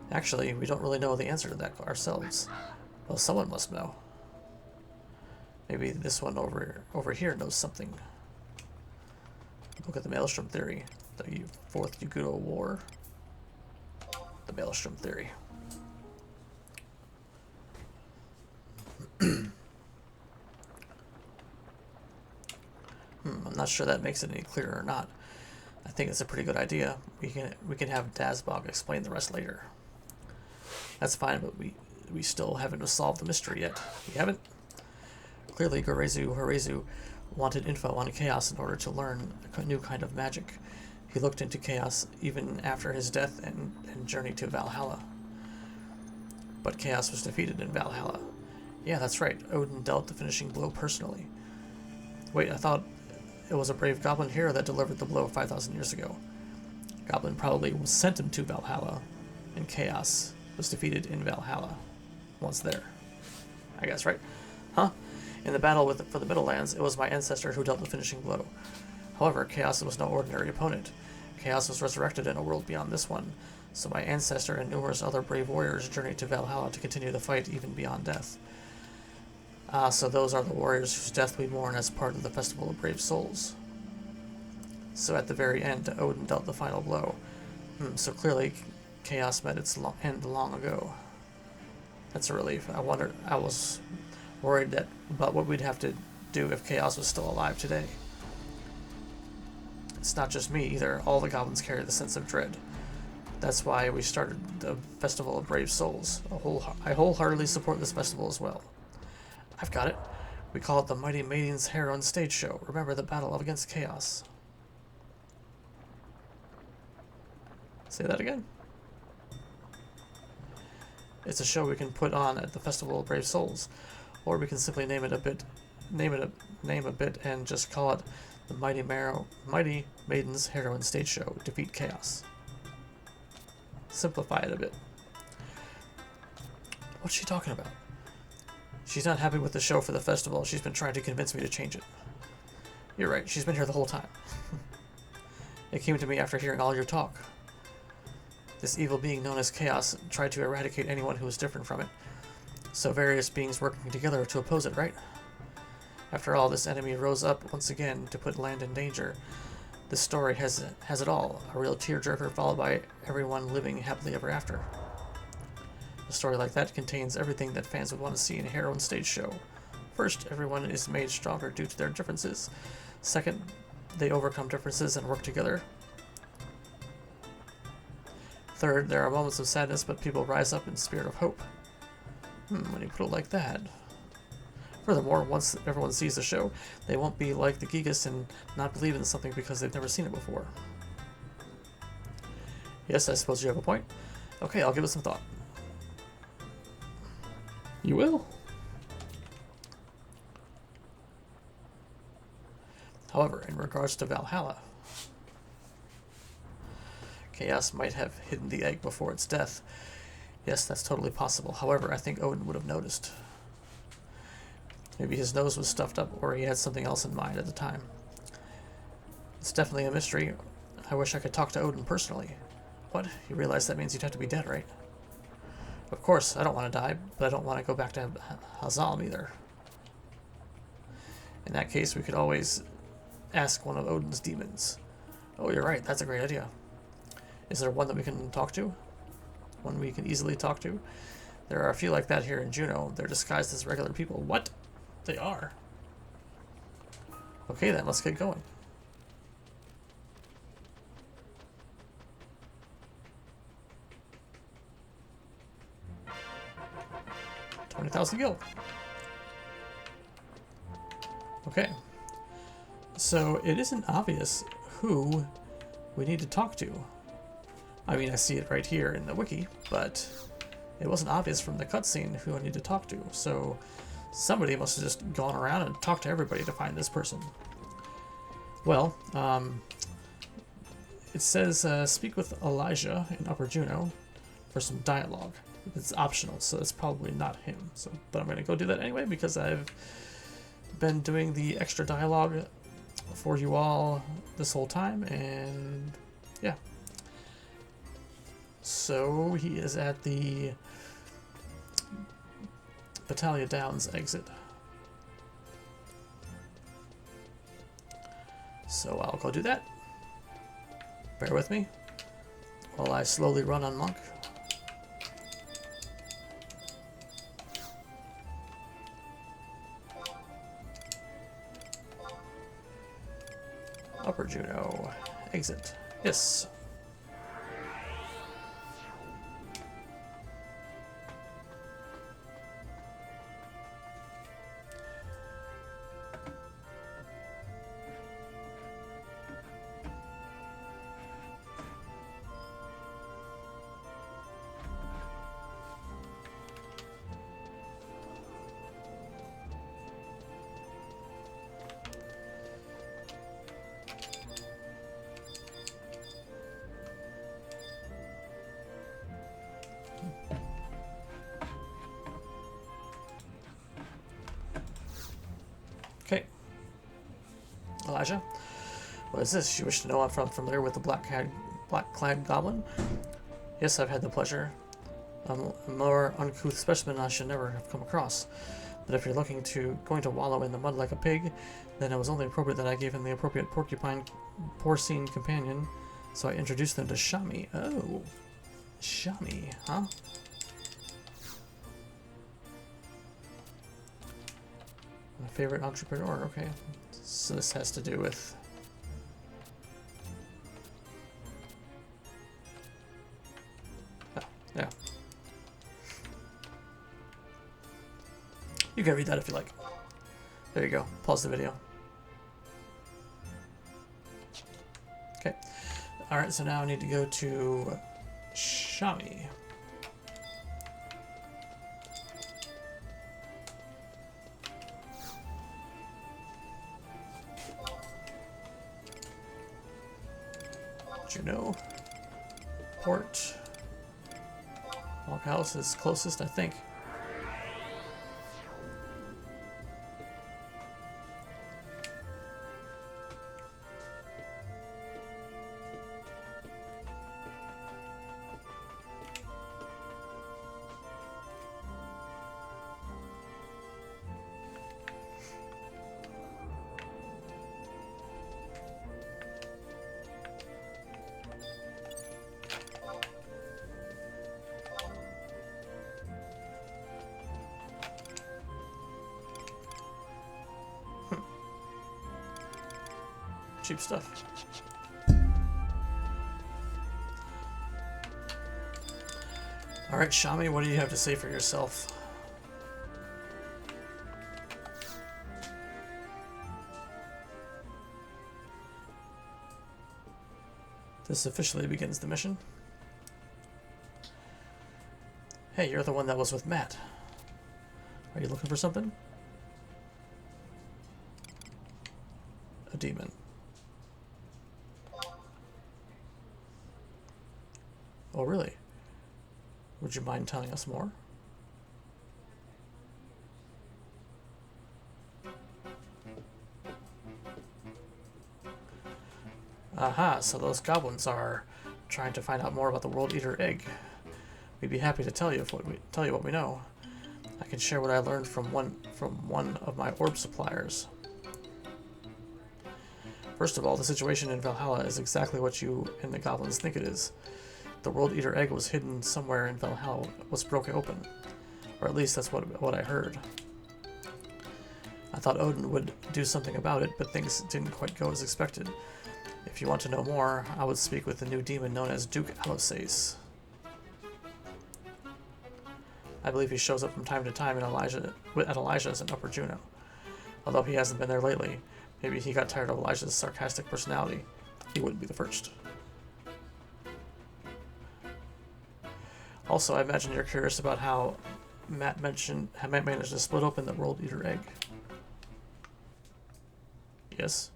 Actually, we don't really know the answer to that ourselves. Well, someone must know. Maybe this one over here knows something. Look at the Maelstrom Theory. The Fourth Yugudo War. The Maelstrom Theory. I'm not sure that makes it any clearer or not. I think it's a pretty good idea. We can have Dazbog explain the rest later. That's fine, but we still haven't solved the mystery yet. We haven't? Clearly, Garezu Horezu wanted info on Chaos in order to learn a new kind of magic. He looked into Chaos even after his death and journeyed to Valhalla. But Chaos was defeated in Valhalla. Yeah, that's right. Odin dealt the finishing blow personally. Wait, I thought it was a brave goblin hero that delivered the blow 5,000 years ago. Goblin probably sent him to Valhalla, and Chaos was defeated in Valhalla. Once there. I guess, right? Huh? In the battle for the Middlelands, it was my ancestor who dealt the finishing blow. However, Chaos was no ordinary opponent. Chaos was resurrected in a world beyond this one, so my ancestor and numerous other brave warriors journeyed to Valhalla to continue the fight even beyond death. So those are the warriors whose death we mourn as part of the Festival of Brave Souls. So at the very end, Odin dealt the final blow. So clearly, Chaos met its end long ago. That's a relief. I was worried about what we'd have to do if Chaos was still alive today. It's not just me either. All the goblins carry the sense of dread. That's why we started the Festival of Brave Souls. I wholeheartedly support this festival as well. I've got it. We call it the Mighty Maidens Heroine Stage Show. Remember the battle against Chaos. Say that again. It's a show we can put on at the Festival of Brave Souls, or we can simply name a bit and just call it the Mighty Maidens Heroine Stage Show. Defeat Chaos. Simplify it a bit. What's she talking about? She's not happy with the show for the festival. She's been trying to convince me to change it. You're right. She's been here the whole time. It came to me after hearing all your talk. This evil being known as Chaos tried to eradicate anyone who was different from it. So various beings working together to oppose it, right? After all, this enemy rose up once again to put land in danger. This story has it all. A real tearjerker followed by everyone living happily ever after. A story like that contains everything that fans would want to see in a heroine stage show. First, everyone is made stronger due to their differences. Second, they overcome differences and work together. Third, there are moments of sadness, but people rise up in spirit of hope. When you put it like that. Furthermore, once everyone sees the show, they won't be like the Gigas and not believe in something because they've never seen it before. Yes, I suppose you have a point. Okay, I'll give it some thought. You will. However, in regards to Valhalla, Chaos might have hidden the egg before its death. Yes, that's totally possible. However, I think Odin would have noticed. Maybe his nose was stuffed up, or he had something else in mind at the time. It's definitely a mystery. I wish I could talk to Odin personally. What? You realize that means you'd have to be dead, right? Of course, I don't want to die, but I don't want to go back to Hazalm either. In that case, we could always ask one of Odin's demons. Oh, you're right, that's a great idea. Is there one that we can talk to? One we can easily talk to? There are a few like that here in Juneau. They're disguised as regular people. What? They are. Okay then, let's get going. $20,000 gil. Okay. So it isn't obvious who we need to talk to. I mean, I see it right here in the wiki, but it wasn't obvious from the cutscene who I need to talk to. So somebody must have just gone around and talked to everybody to find this person. Well, it says speak with Elijah in Upper Juneau for some dialogue. It's optional, so it's probably not him. So, but I'm going to go do that anyway because I've been doing the extra dialogue for you all this whole time, and yeah. So he is at the Battaglia Downs exit. So I'll go do that. Bear with me while I slowly run on Monk. Upper Juneau exit. Yes. Okay. Elijah, what is this? You wish to know if I'm familiar with the black-clad goblin? Yes, I've had the pleasure. A more uncouth specimen I should never have come across. But if you're going to wallow in the mud like a pig, then it was only appropriate that I gave him the appropriate porcine companion, so I introduced them to Shami. Oh, Shami, huh? My favorite entrepreneur, okay. So this has to do with... Oh, yeah. You can read that if you like. There you go. Pause the video. Okay. Alright, so now I need to go to Shami. Juneau. Port. Walk House is closest, I think. cheap stuff. Alright, Shami, what do you have to say for yourself? This officially begins the mission. Hey, you're the one that was with Matt. Are you looking for something? A demon. Oh, really? Would you mind telling us more? Aha, so those goblins are trying to find out more about the World Eater egg. We'd be happy to tell you what we know. I can share what I learned from one of my orb suppliers. First of all, the situation in Valhalla is exactly what you and the goblins think it is. The World Eater egg was hidden somewhere in Valhalla, was broken open. Or at least that's what I heard. I thought Odin would do something about it, but things didn't quite go as expected. If you want to know more, I would speak with the new demon known as Duke Alosace. I believe he shows up from time to time at Elijah's in Upper Juno. Although he hasn't been there lately, maybe he got tired of Elijah's sarcastic personality. He wouldn't be the first. Also, I imagine you're curious about how Matt managed to split open the World Eater egg. Yes?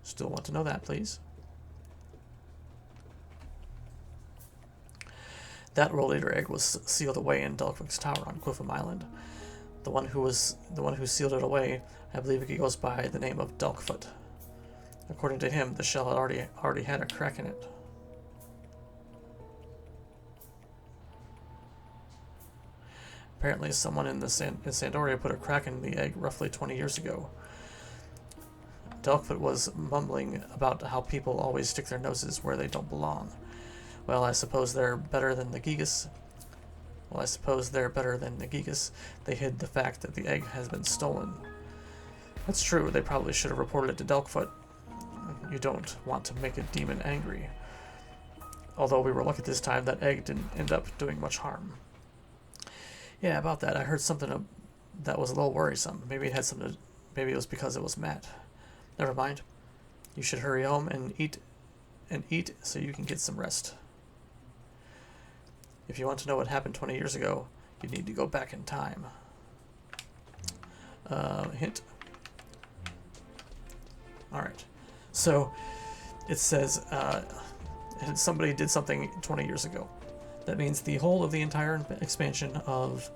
Still want to know that, please? That World Eater egg was sealed away in Delkvik's tower on Cliffham Island. The one who sealed it away, I believe he goes by the name of Delkfoot. According to him, the shell had already had a crack in it. Apparently, someone in Sandoria put a crack in the egg roughly 20 years ago. Delkfoot was mumbling about how people always stick their noses where they don't belong. Well, I suppose they're better than the Gigas. They hid the fact that the egg has been stolen. That's true, they probably should have reported it to Delkfoot. You don't want to make a demon angry. Although we were lucky this time, that egg didn't end up doing much harm. Yeah, about that, I heard something that was a little worrisome. Maybe it was because it was Matt. Never mind. You should hurry home and eat so you can get some rest. If you want to know what happened 20 years ago, you need to go back in time. Hint. Alright. So, it says somebody did something 20 years ago. That means the whole of the entire expansion of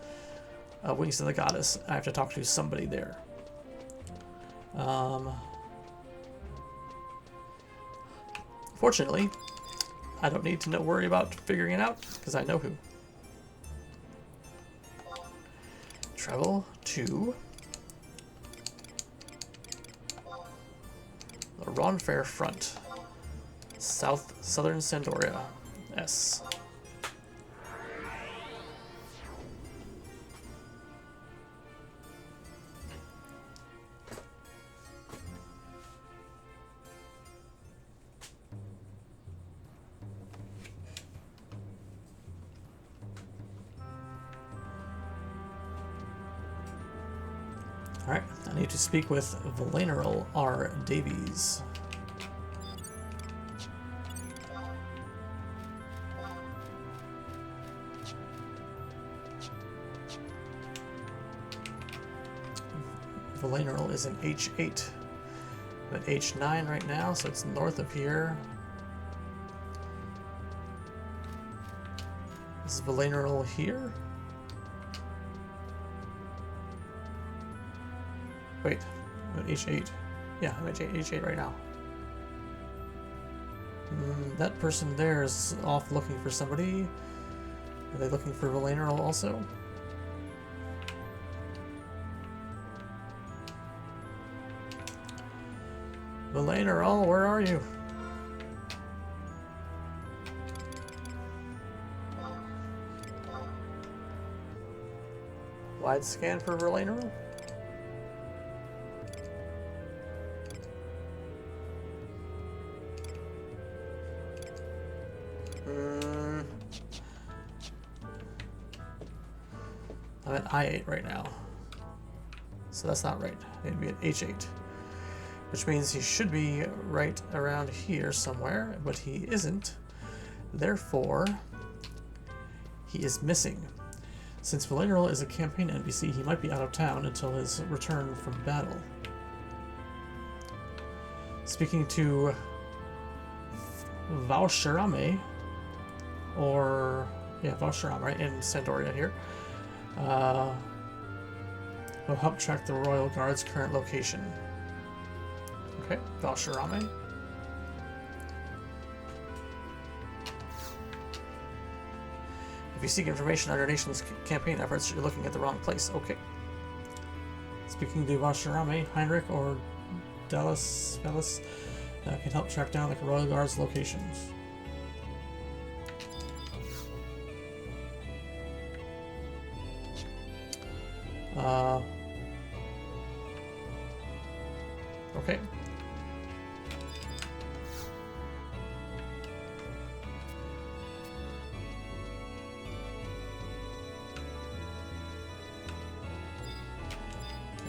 Wings of the Goddess, I have to talk to somebody there. Fortunately, I don't need to worry about figuring it out, because I know who. Travel to the Ronfair Front, southern Sandoria, S. Alright, I need to speak with Valeneral R. Davies. Valeneral is in H8. I'm at H9 right now, so it's north of here. Is Valeneral here? Wait, I'm at H8. Yeah, I'm at H8 right now. That person there is off looking for somebody. Are they looking for Valeneral also? Valeneral, where are you? Wide scan for Valeneral? at I8 right now. So that's not right. It'd be at H8. Which means he should be right around here somewhere, but he isn't. Therefore, he is missing. Since Valerial is a campaign NPC, he might be out of town until his return from battle. Speaking to Voracious, or yeah, Voracious, right, in Sandoria here, will help track the Royal Guard's current location. Okay, Voracious. If you seek information on your nation's campaign efforts, you're looking at the wrong place. Okay. Speaking to Voracious, Heinrich or Dallas can help track down the Royal Guard's locations. Okay.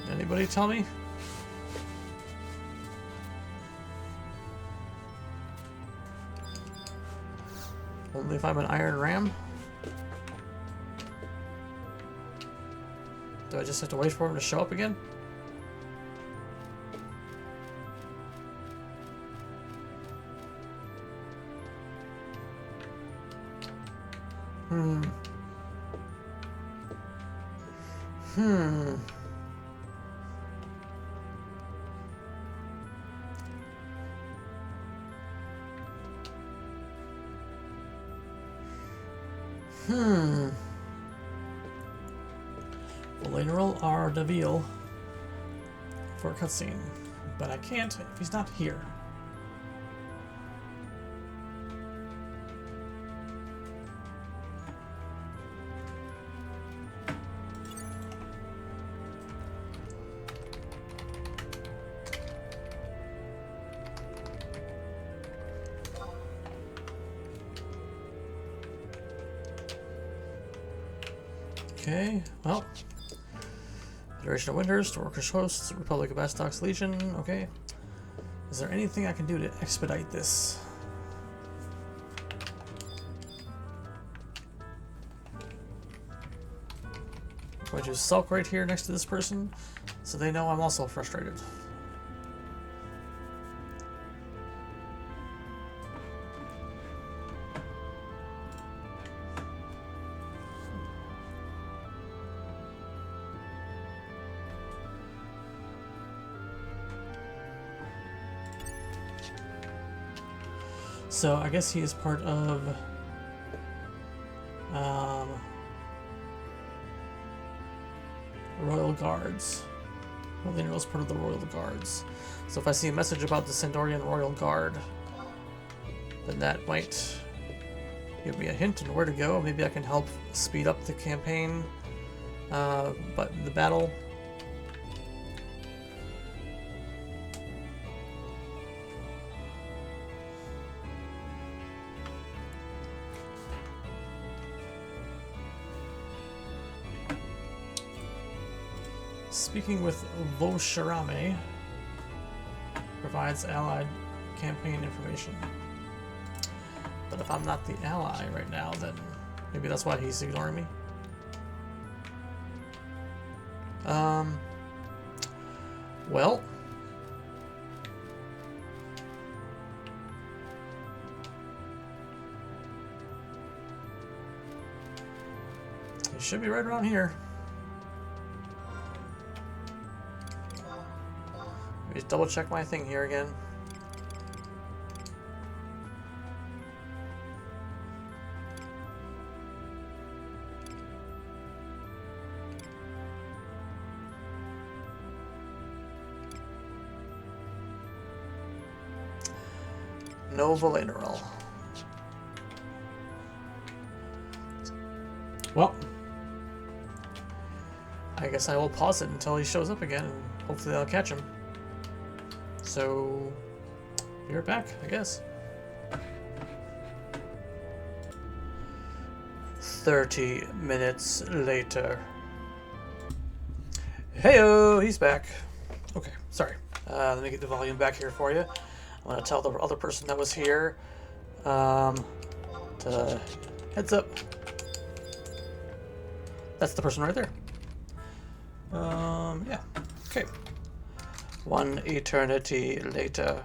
Can anybody tell me? Only if I'm an Iron Ram? Do I just have to wait for him to show up again? Valerial R. Deville for a cutscene, but I can't if he's not here. Okay, well, Federation of Winters, Dwarkish Hosts, Republic of Bastos Legion, okay. Is there anything I can do to expedite this? I'm going to sulk right here next to this person, so they know I'm also frustrated. So I guess he is part of Royal Guards. Valerial is part of the Royal Guards. So if I see a message about the Sandorian Royal Guard, then that might give me a hint on where to go. Maybe I can help speed up the campaign, but the battle. Speaking with Voracious provides allied campaign information. But if I'm not the ally right now, then maybe that's why he's ignoring me. Well. He should be right around here. Just double check my thing here again. No Valerial. Well, I guess I will pause it until he shows up again, and hopefully I'll catch him. So, be right back, I guess. 30 minutes later. Heyo, he's back. Okay, sorry. Let me get the volume back here for you. I'm gonna tell the other person that was here to heads up. That's the person right there. Yeah. Okay. One eternity later.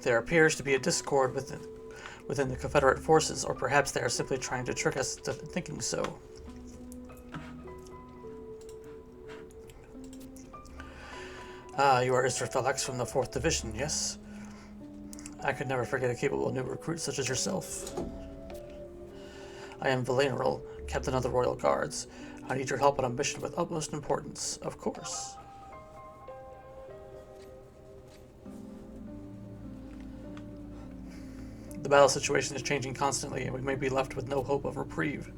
There appears to be a discord within the Confederate forces, or perhaps they are simply trying to trick us to thinking so. Ah, you are Israfelex from the 4th Division, yes? I could never forget a capable new recruit such as yourself. I am Valeril, Captain of the Royal Guards. I need your help on a mission with utmost importance, of course. The battle situation is changing constantly, and we may be left with no hope of reprieve.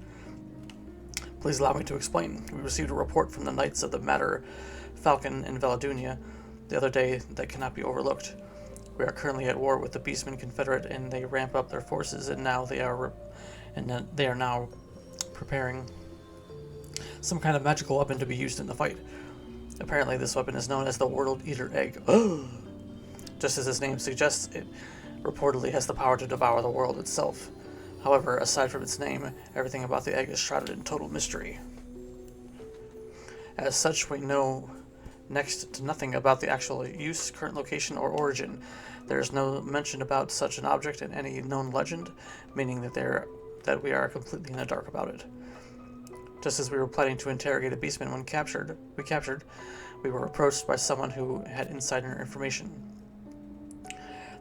Please allow me to explain. We received a report from the Knights of the Matter Falcon in Valadunia the other day that cannot be overlooked. We are currently at war with the Beastmen Confederate, and they ramp up their forces, and now they are now preparing some kind of magical weapon to be used in the fight. Apparently, this weapon is known as the World Eater Egg. Just as its name suggests, it reportedly has the power to devour the world itself. However, aside from its name, everything about the egg is shrouded in total mystery. As such, we know next to nothing about the actual use, current location, or origin. There is no mention about such an object in any known legend, meaning that we are completely in the dark about it. Just as we were planning to interrogate a beastman when we were approached by someone who had insider information.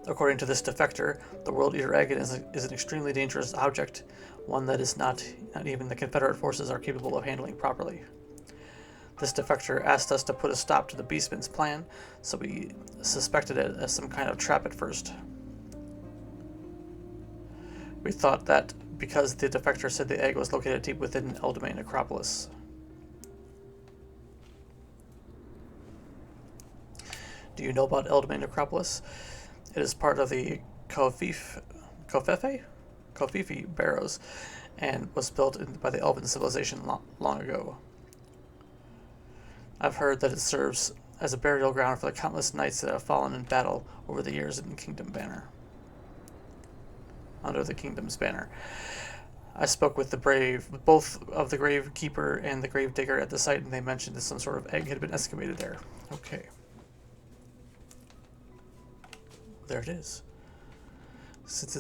According to this defector, the World Eater Egg is an extremely dangerous object, one that is not even the Confederate forces are capable of handling properly. This defector asked us to put a stop to the Beastman's plan, so we suspected it as some kind of trap at first. We thought that because the defector said the egg was located deep within Eldamain Necropolis. Do you know about Eldamain Necropolis? It is part of the Kofefe Barrows, and was built by the Elven civilization long ago. I've heard that it serves as a burial ground for the countless knights that have fallen in battle over the years in the Kingdom Banner. Under the Kingdom's banner. I spoke with both of the Gravekeeper and the Gravedigger at the site, and they mentioned that some sort of egg had been excavated there. Okay. There it is. Since it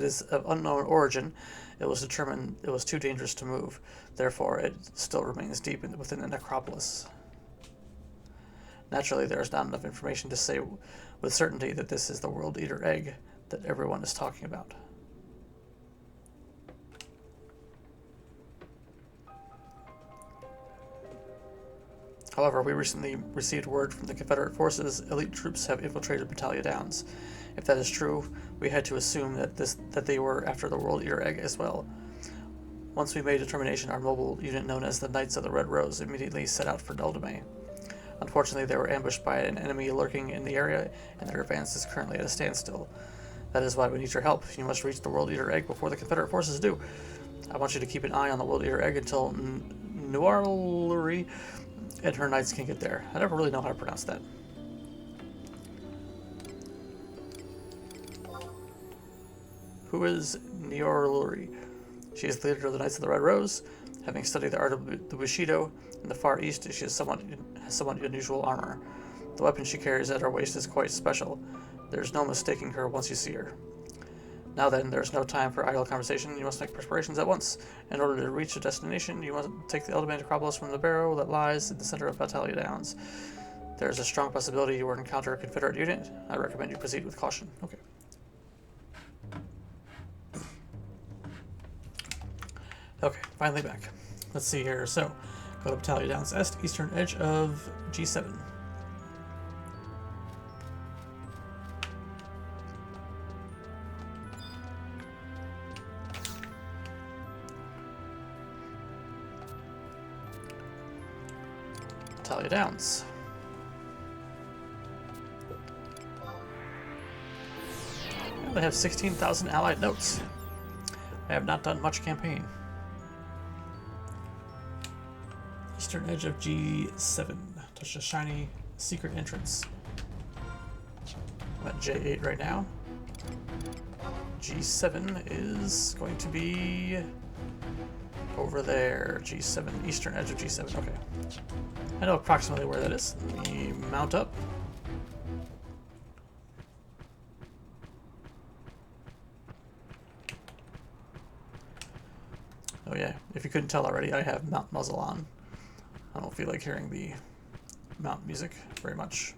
is of unknown origin, it was determined it was too dangerous to move. Therefore, it still remains deep within the necropolis. Naturally, there is not enough information to say with certainty that this is the World Eater Egg that everyone is talking about. However, we recently received word from the Confederate forces elite troops have infiltrated Battalion Downs. If that is true, we had to assume that they were after the World Eater Egg as well. Once we made a determination, our mobile unit known as the Knights of the Red Rose immediately set out for Eldamain. Unfortunately, they were ambushed by an enemy lurking in the area, and their advance is currently at a standstill. That is why we need your help. You must reach the World Eater Egg before the Confederate forces do. I want you to keep an eye on the World Eater Egg until Nuarluri and her knights can get there. I never really know how to pronounce that. Who is Nuarluri? She is the leader of the Knights of the Red Rose. Having studied the art of the Bushido in the Far East, she has somewhat unusual armor. The weapon she carries at her waist is quite special. There's no mistaking her once you see her. Now then, there's no time for idle conversation. You must make preparations at once. In order to reach a destination, you must take the Eldamain Necropolis from the barrow that lies in the center of Battalion Downs. There is a strong possibility you will encounter a Confederate unit. I recommend you proceed with caution. Okay. Okay, finally back. Let's see here. So, go to Battalion Downs Est, eastern edge of G7. Battalion Downs. I have 16,000 allied notes. I have not done much campaign. Eastern edge of G7. Touch a shiny secret entrance. I'm at J8 right now. G7 is going to be over there. G7, eastern edge of G7. Okay. I know approximately where that is. Let me mount up. Oh yeah, if you couldn't tell already, I have mount muzzle on. I don't feel like hearing the mount music very much.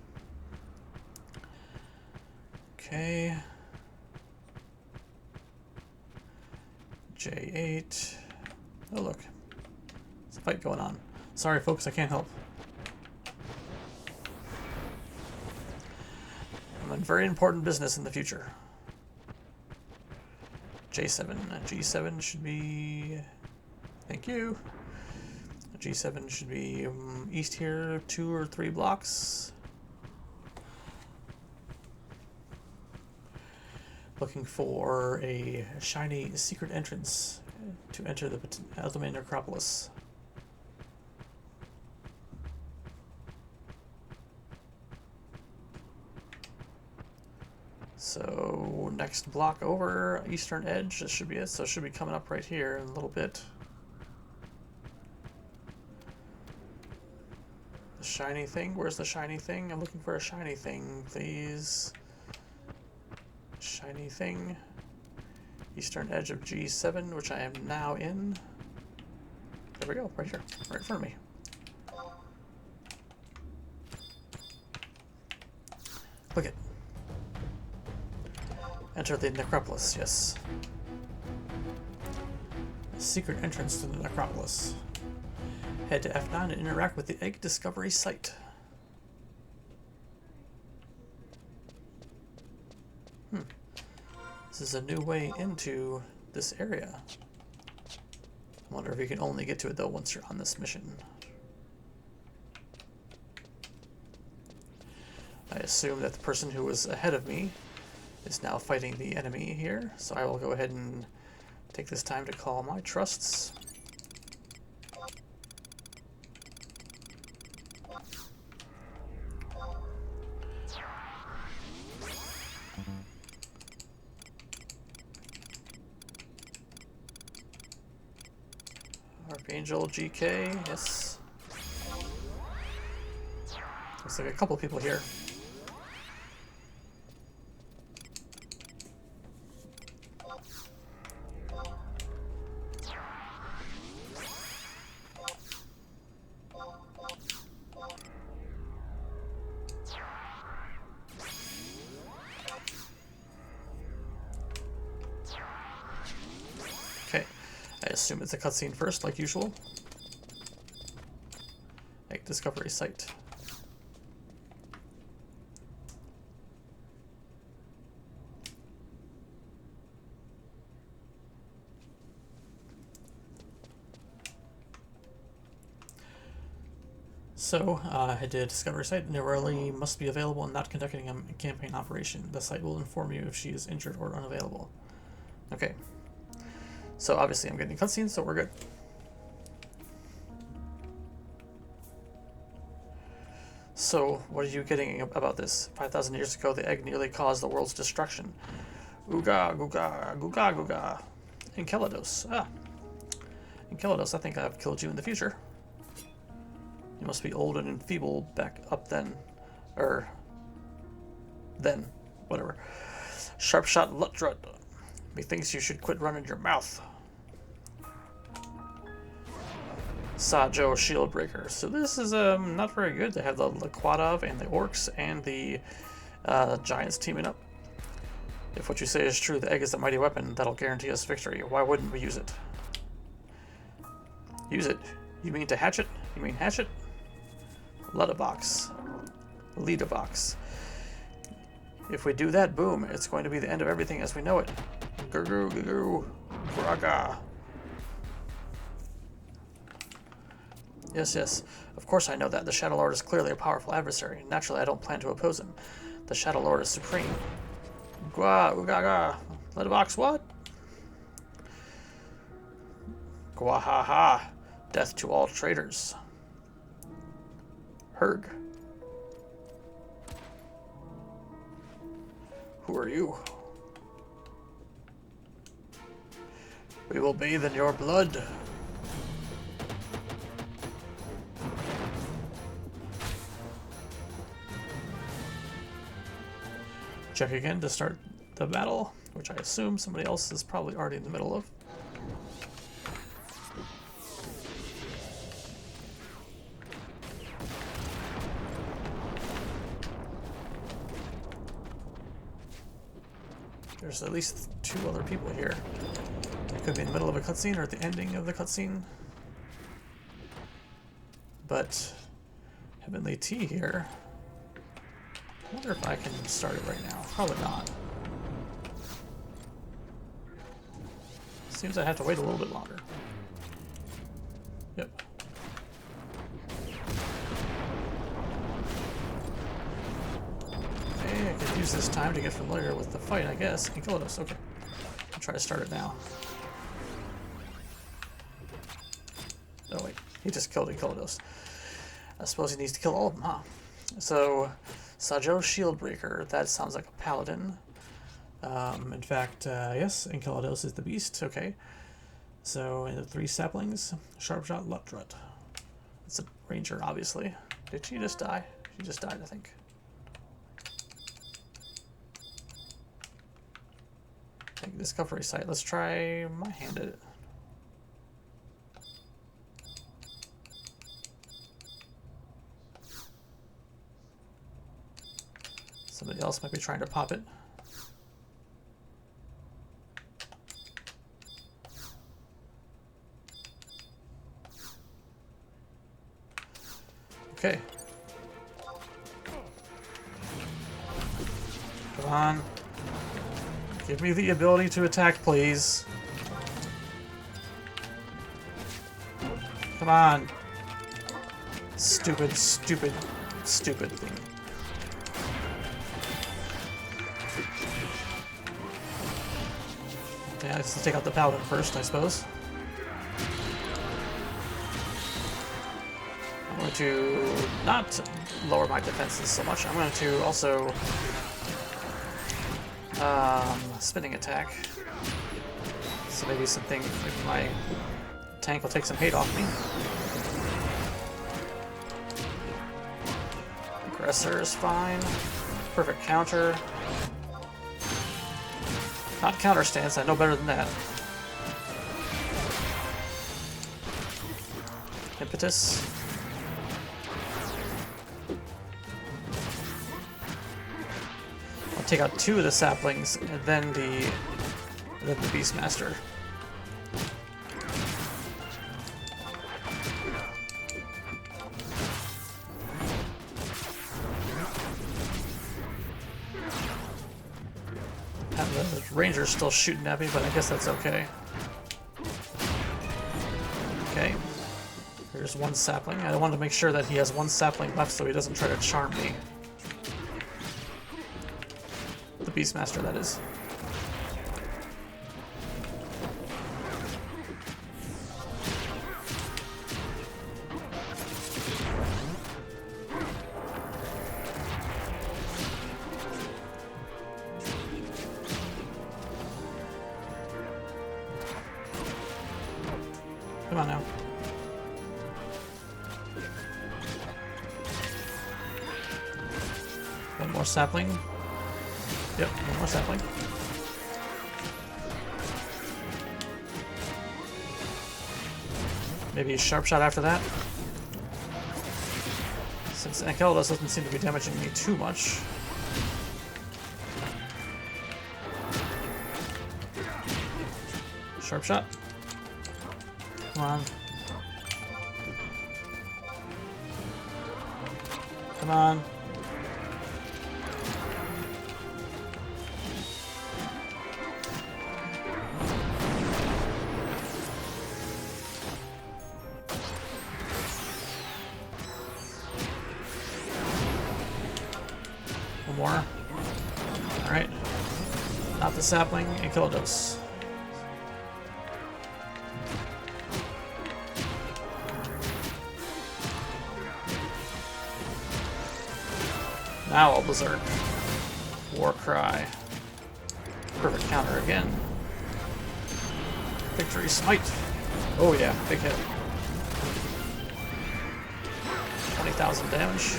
Okay. J8. Oh look, there's a fight going on. Sorry folks, I can't help. I'm in very important business in the future. J7. G7 should be... Thank you. G7 should be east here 2 or 3 blocks. Looking for a shiny secret entrance to enter the Elthame Necropolis. So next block over, eastern edge, this should be it. So it should be coming up right here in a little bit. The shiny thing, where's the shiny thing? I'm looking for a shiny thing, please. Shiny thing. Eastern edge of G7, which I am now in. There we go, right here, right in front of me. Look it. Enter the necropolis, yes. A secret entrance to the necropolis. Head to F9 and interact with the egg discovery site. This is a new way into this area. I wonder if you can only get to it though once you're on this mission. I assume that the person who was ahead of me is now fighting the enemy here, so I will go ahead and take this time to call my trusts. Archangel GK, yes. Looks like a couple people here. Okay, I assume it's a cutscene first, like usual. Egg discovery site. So, I did discover site. Neroli must be available and not conducting a campaign operation. The site will inform you if she is injured or unavailable. Okay. So obviously I'm getting cutscenes, so we're good. So, what are you getting about this? 5,000 years ago, the egg nearly caused the world's destruction. Ooga, googa, googa, googa. Enceladus. Ah. Enceladus, I think I've killed you in the future. You must be old and enfeebled back up then. Then. Whatever. Sharp shot Lutrut. Methinks you should quit running your mouth. Sajo Shieldbreaker. So this is not very good. They have the Quadov and the Orcs and the Giants teaming up. If what you say is true, the egg is a mighty weapon that'll guarantee us victory. Why wouldn't we use it? Use it? You mean to hatch it? You mean hatch it? Letterbox. Leaderbox. If we do that, boom, it's going to be the end of everything as we know it. Gurgoo, gurgoo, braga. Yes, yes. Of course I know that. The Shadow Lord is clearly a powerful adversary. Naturally, I don't plan to oppose him. The Shadow Lord is supreme. Gwa, ugaga. Letterbox, what? Gwahaha. Death to all traitors. Herg. Who are you? We will bathe in your blood. Check again to start the battle, which I assume somebody else is probably already in the middle of. There's at least 2 other people here. It could be in the middle of a cutscene or at the ending of the cutscene. But Heavenly Tea here. I wonder if I can start it right now. Probably not. Seems I have to wait a little bit longer. Yep. Okay, I could use this time to get familiar with the fight, I guess. Enceladus, okay. I'll try to start it now. Oh wait, he just killed Enceladus. I suppose he needs to kill all of them, huh? So, Sajo Shieldbreaker, that sounds like a paladin. In fact, yes, Enceladus is the beast, okay. So, 3 saplings, Sharpshot, Lutrut. It's a ranger, obviously. Did she just die? She just died, I think. Take discovery site. Let's try my hand at it. Somebody else might be trying to pop it. Okay. Come on. Give me the ability to attack, please. Come on. Stupid, stupid, stupid thing. Yeah, let's take out the paladin first, I suppose. I'm going to not lower my defenses so much. I'm going to also spinning attack. So maybe something, maybe my tank will take some hate off me. Aggressor is fine. Perfect counter. Not counter stance, I know better than that. Impetus. I'll take out 2 of the saplings and then the Beastmaster. The ranger's still shooting at me, but I guess that's okay. Okay. Here's 1 sapling. I wanted to make sure that he has 1 sapling left so he doesn't try to charm me. The Beastmaster, that is. Come on now. One more sapling. Yep, one more sapling. Maybe a sharp shot after that. Since Enceladus doesn't seem to be damaging me too much. Sharp shot. Come on. Come on. One more. All right. sapling and kill a dose. Now I'll berserk. War cry. Perfect counter again. Victory smite. Oh yeah, big hit. 20,000 damage.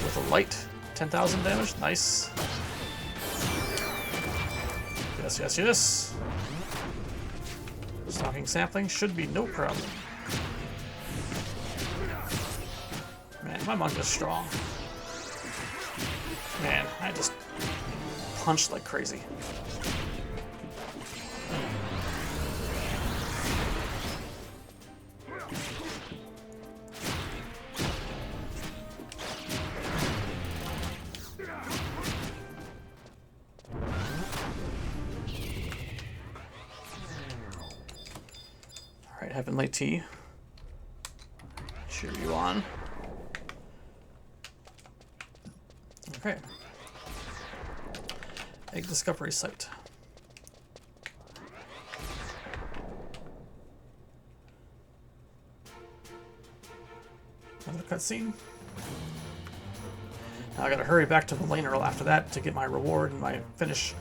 With a light. 10,000 damage. Nice. Yes, yes, yes. Stalking sapling should be no problem. Man, my monk is strong. Man, I just punched like crazy. Alright, Heavenly Tea. Cheer you on. Okay. Egg discovery site. Another cutscene. Now I gotta hurry back to the Lanerl after that to get my reward and my finish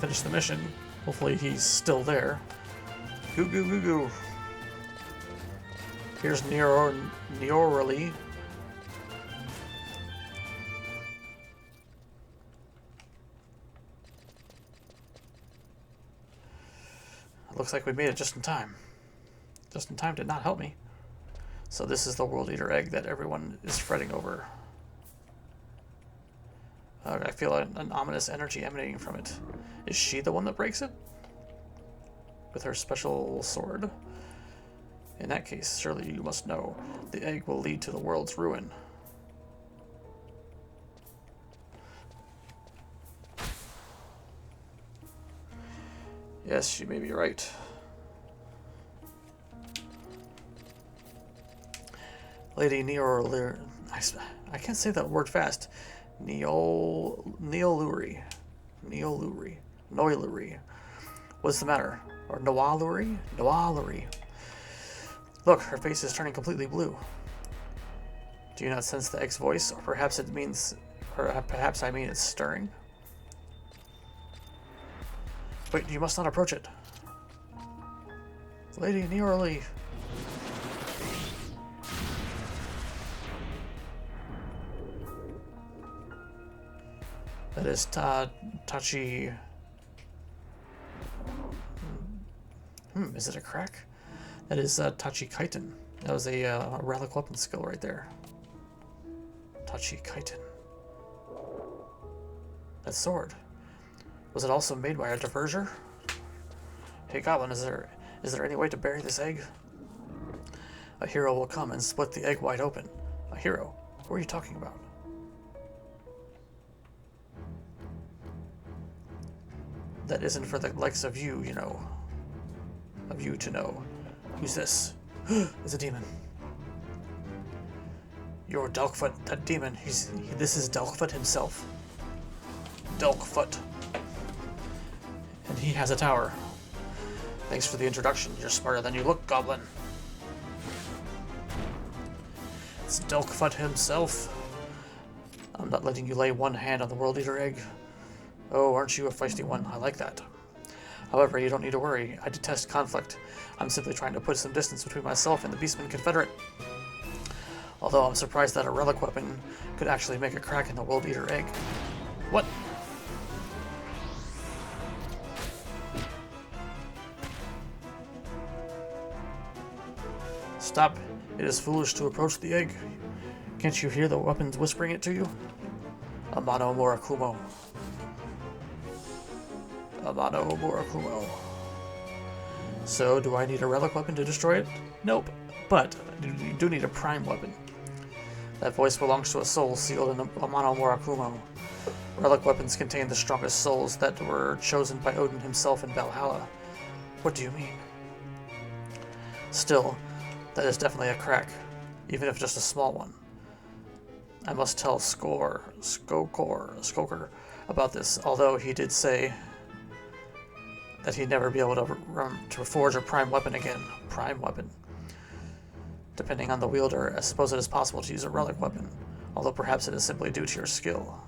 the mission. Hopefully he's still there. Goo goo goo goo. Here's Neorally. Looks like we made it just in time. Just in time did not help me. So this is the World Eater egg that everyone is fretting over. I feel an ominous energy emanating from it. Is she the one that breaks it? With her special sword? In that case, surely you must know. The egg will lead to the world's ruin. Yes, she may be right. Lady Neoluri. I can't say that word fast. Neoluri. What's the matter? Or Noaluri? Noaluri. Look, her face is turning completely blue. Do you not sense the egg's voice? Or perhaps it means... Or perhaps I mean it's stirring? Wait, you must not approach it. Lady Neorally. That is Tachi... is it a crack? That is Tachi Kaiten. That was a relic weapon skill right there. Tachi Kaiten. That sword. Was it also made by a diverger? Hey Goblin, is there any way to bury this egg? A hero will come and split the egg wide open. A hero? What are you talking about? That isn't for the likes of you, you know. Of you to know. Who's this? It's a demon. You're Delkfoot, that demon. This is Delkfoot himself. Delkfoot. And he has a tower. Thanks for the introduction. You're smarter than you look, Goblin. It's Delkfoot himself. I'm not letting you lay one hand on the World Eater egg. Oh, aren't you a feisty one? I like that. However, you don't need to worry. I detest conflict. I'm simply trying to put some distance between myself and the Beastman Confederate. Although I'm surprised that a relic weapon could actually make a crack in the World Eater egg. What? Stop. It is foolish to approach the egg. Can't you hear the weapons whispering it to you? Amano Murakumo. Amano Murakumo. So, do I need a relic weapon to destroy it? Nope. But, you do need a prime weapon. That voice belongs to a soul sealed in Amano Murakumo. Relic weapons contain the strongest souls that were chosen by Odin himself in Valhalla. What do you mean? Still, that is definitely a crack, even if just a small one. I must tell Skoker about this, although he did say that he'd never be able to forge a prime weapon again. Prime weapon. Depending on the wielder, I suppose it is possible to use a relic weapon, although perhaps it is simply due to your skill.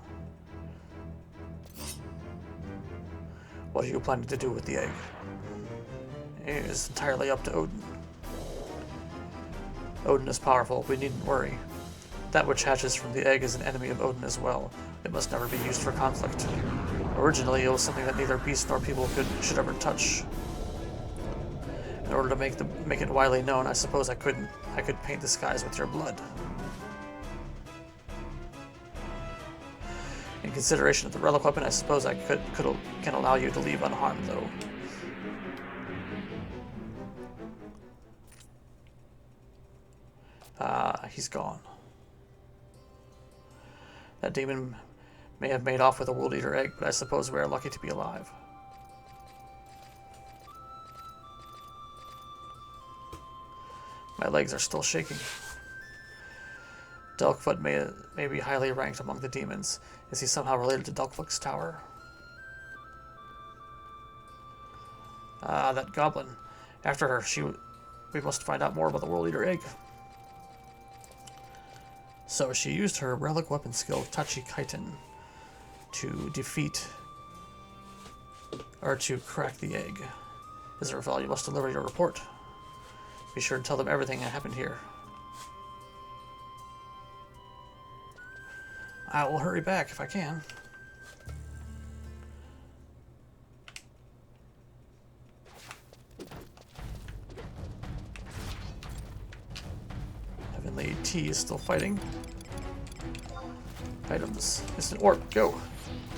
What are you planning to do with the egg? It is entirely up to Odin. Odin is powerful, we needn't worry. That which hatches from the egg is an enemy of Odin as well. It must never be used for conflict. Originally, it was something that neither beast nor people should ever touch. In order to make it widely known, I suppose I could paint the skies with your blood. In consideration of the relic weapon, I suppose I can allow you to leave unharmed, though. He's gone. That demon may have made off with a World Eater egg, but I suppose we are lucky to be alive. My legs are still shaking. Delkfoot may be highly ranked among the demons. Is he somehow related to Delkfoot's tower? Ah, that goblin. After her, we must find out more about the World Eater egg. So she used her relic weapon skill, Tachi Kaiten, to defeat or to crack the egg. Israfel, you must deliver your report. Be sure to tell them everything that happened here. I will hurry back if I can. Heavenly T is still fighting. Items. Instant orb. Go.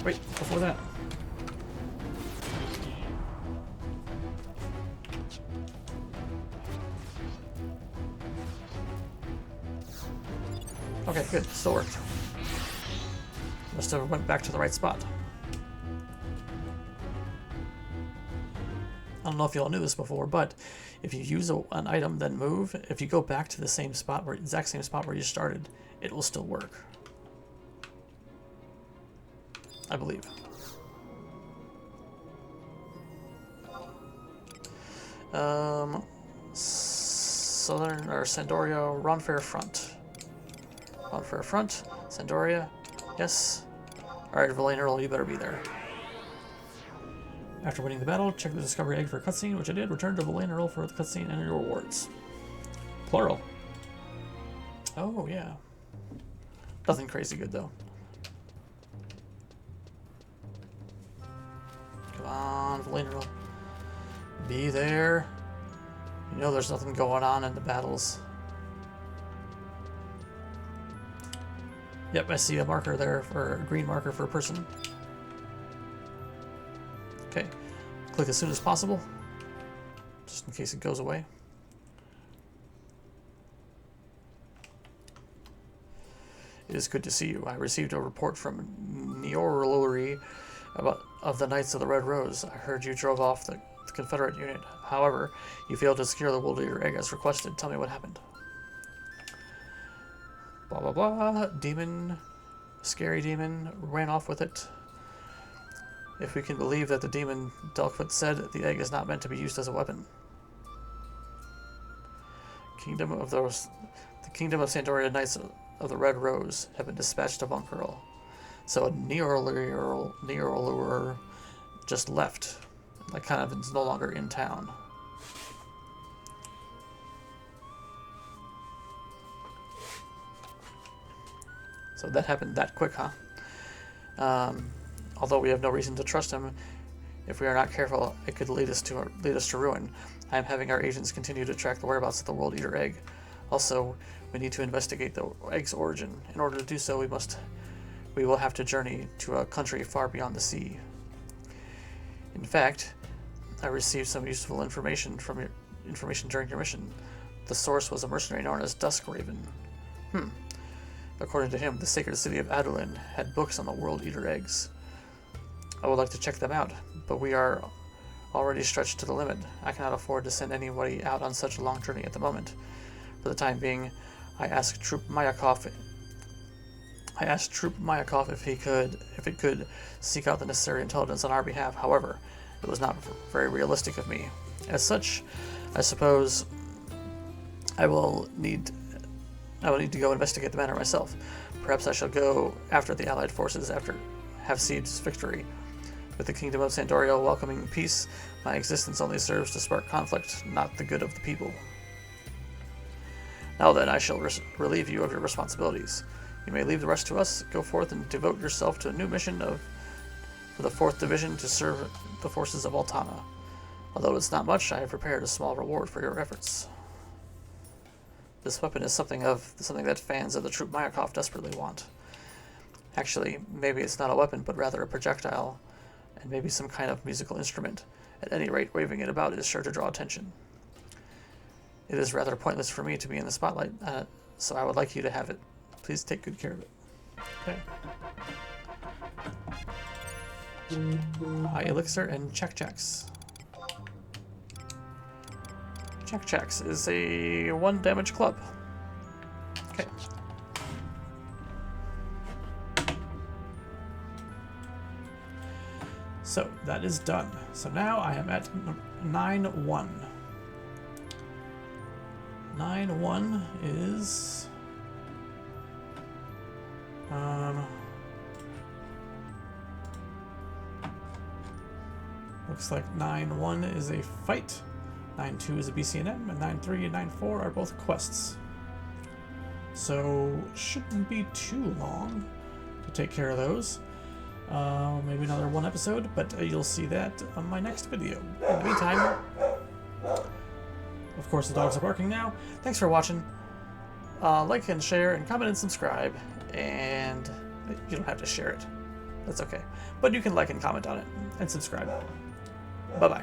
Wait, before that. Okay, good. Still worked. Must have went back to the right spot. I don't know if you all knew this before, but if you use an item, then move, if you go back to the same spot, exact same spot where you started, it will still work. I believe. Southern or Sandoria, Ronfair Front. Ronfair Front, Sandoria, yes. Alright, Verlaine Earl, you better be there. After winning the battle, check the discovery egg for a cutscene, which I did. Return to Verlaine Earl for the cutscene and your rewards. Plural. Oh, yeah. Nothing crazy good, though. Come on, Verlaine Earl. Be there. You know there's nothing going on in the battles. Yep, I see a marker there, for a green marker for a person. Okay, click as soon as possible, just in case it goes away. It is good to see you. I received a report from Neorluri of the Knights of the Red Rose. I heard you drove off the Confederate unit. However, you failed to secure the World Eater egg as requested. Tell me what happened. Blah blah blah. Demon, scary demon, ran off with it. If we can believe that the demon Delkfoot said, the egg is not meant to be used as a weapon. The kingdom of Sandoria Knights of the Red Rose have been dispatched to Bunkerl. So a Neorlur just left. Like kind of is no longer in town. So that happened that quick, huh? Although we have no reason to trust him, if we are not careful, it could lead us to ruin. I am having our agents continue to track the whereabouts of the World Eater egg. Also, we need to investigate the egg's origin. In order to do so, we will have to journey to a country far beyond the sea. In fact, I received some useful information during your mission. The source was a mercenary known as Duskraven. According to him, the sacred city of Adolin had books on the World Eater eggs. I would like to check them out, but we are already stretched to the limit. I cannot afford to send anybody out on such a long journey at the moment. For the time being, I asked Troop Mayakov if it could seek out the necessary intelligence on our behalf. However, It was not very realistic of me. As such, I suppose I will need to go investigate the matter myself. Perhaps I shall go after the Allied forces after Hafsid's victory. With the Kingdom of Sandoria welcoming peace, my existence only serves to spark conflict, not the good of the people. Now then, I shall relieve you of your responsibilities. You may leave the rest to us. Go forth and devote yourself to a new mission for the 4th Division to serve the forces of Altana. Although it's not much, I have prepared a small reward for your efforts. This weapon is something that fans of the Troop Mayakov desperately want. Actually, maybe it's not a weapon, but rather a projectile, and maybe some kind of musical instrument. At any rate, waving it about is sure to draw attention. It is rather pointless for me to be in the spotlight, so I would like you to have it. Please take good care of it. Okay. High elixir and check-checks. Check-checks is a 1 damage club. Okay. So that is done. So now I am at 9-1. 9-1 is looks like 9-1 is a fight, 9-2 is a BCNM, and 9-3 and 9-4 are both quests. So shouldn't be too long to take care of those. Maybe another 1 episode, but you'll see that on my next video. In the meantime, of course, the dogs are barking now. Thanks for watching. Like and share and comment and subscribe. And you don't have to share it. That's okay. But you can like and comment on it and subscribe. Bye-bye.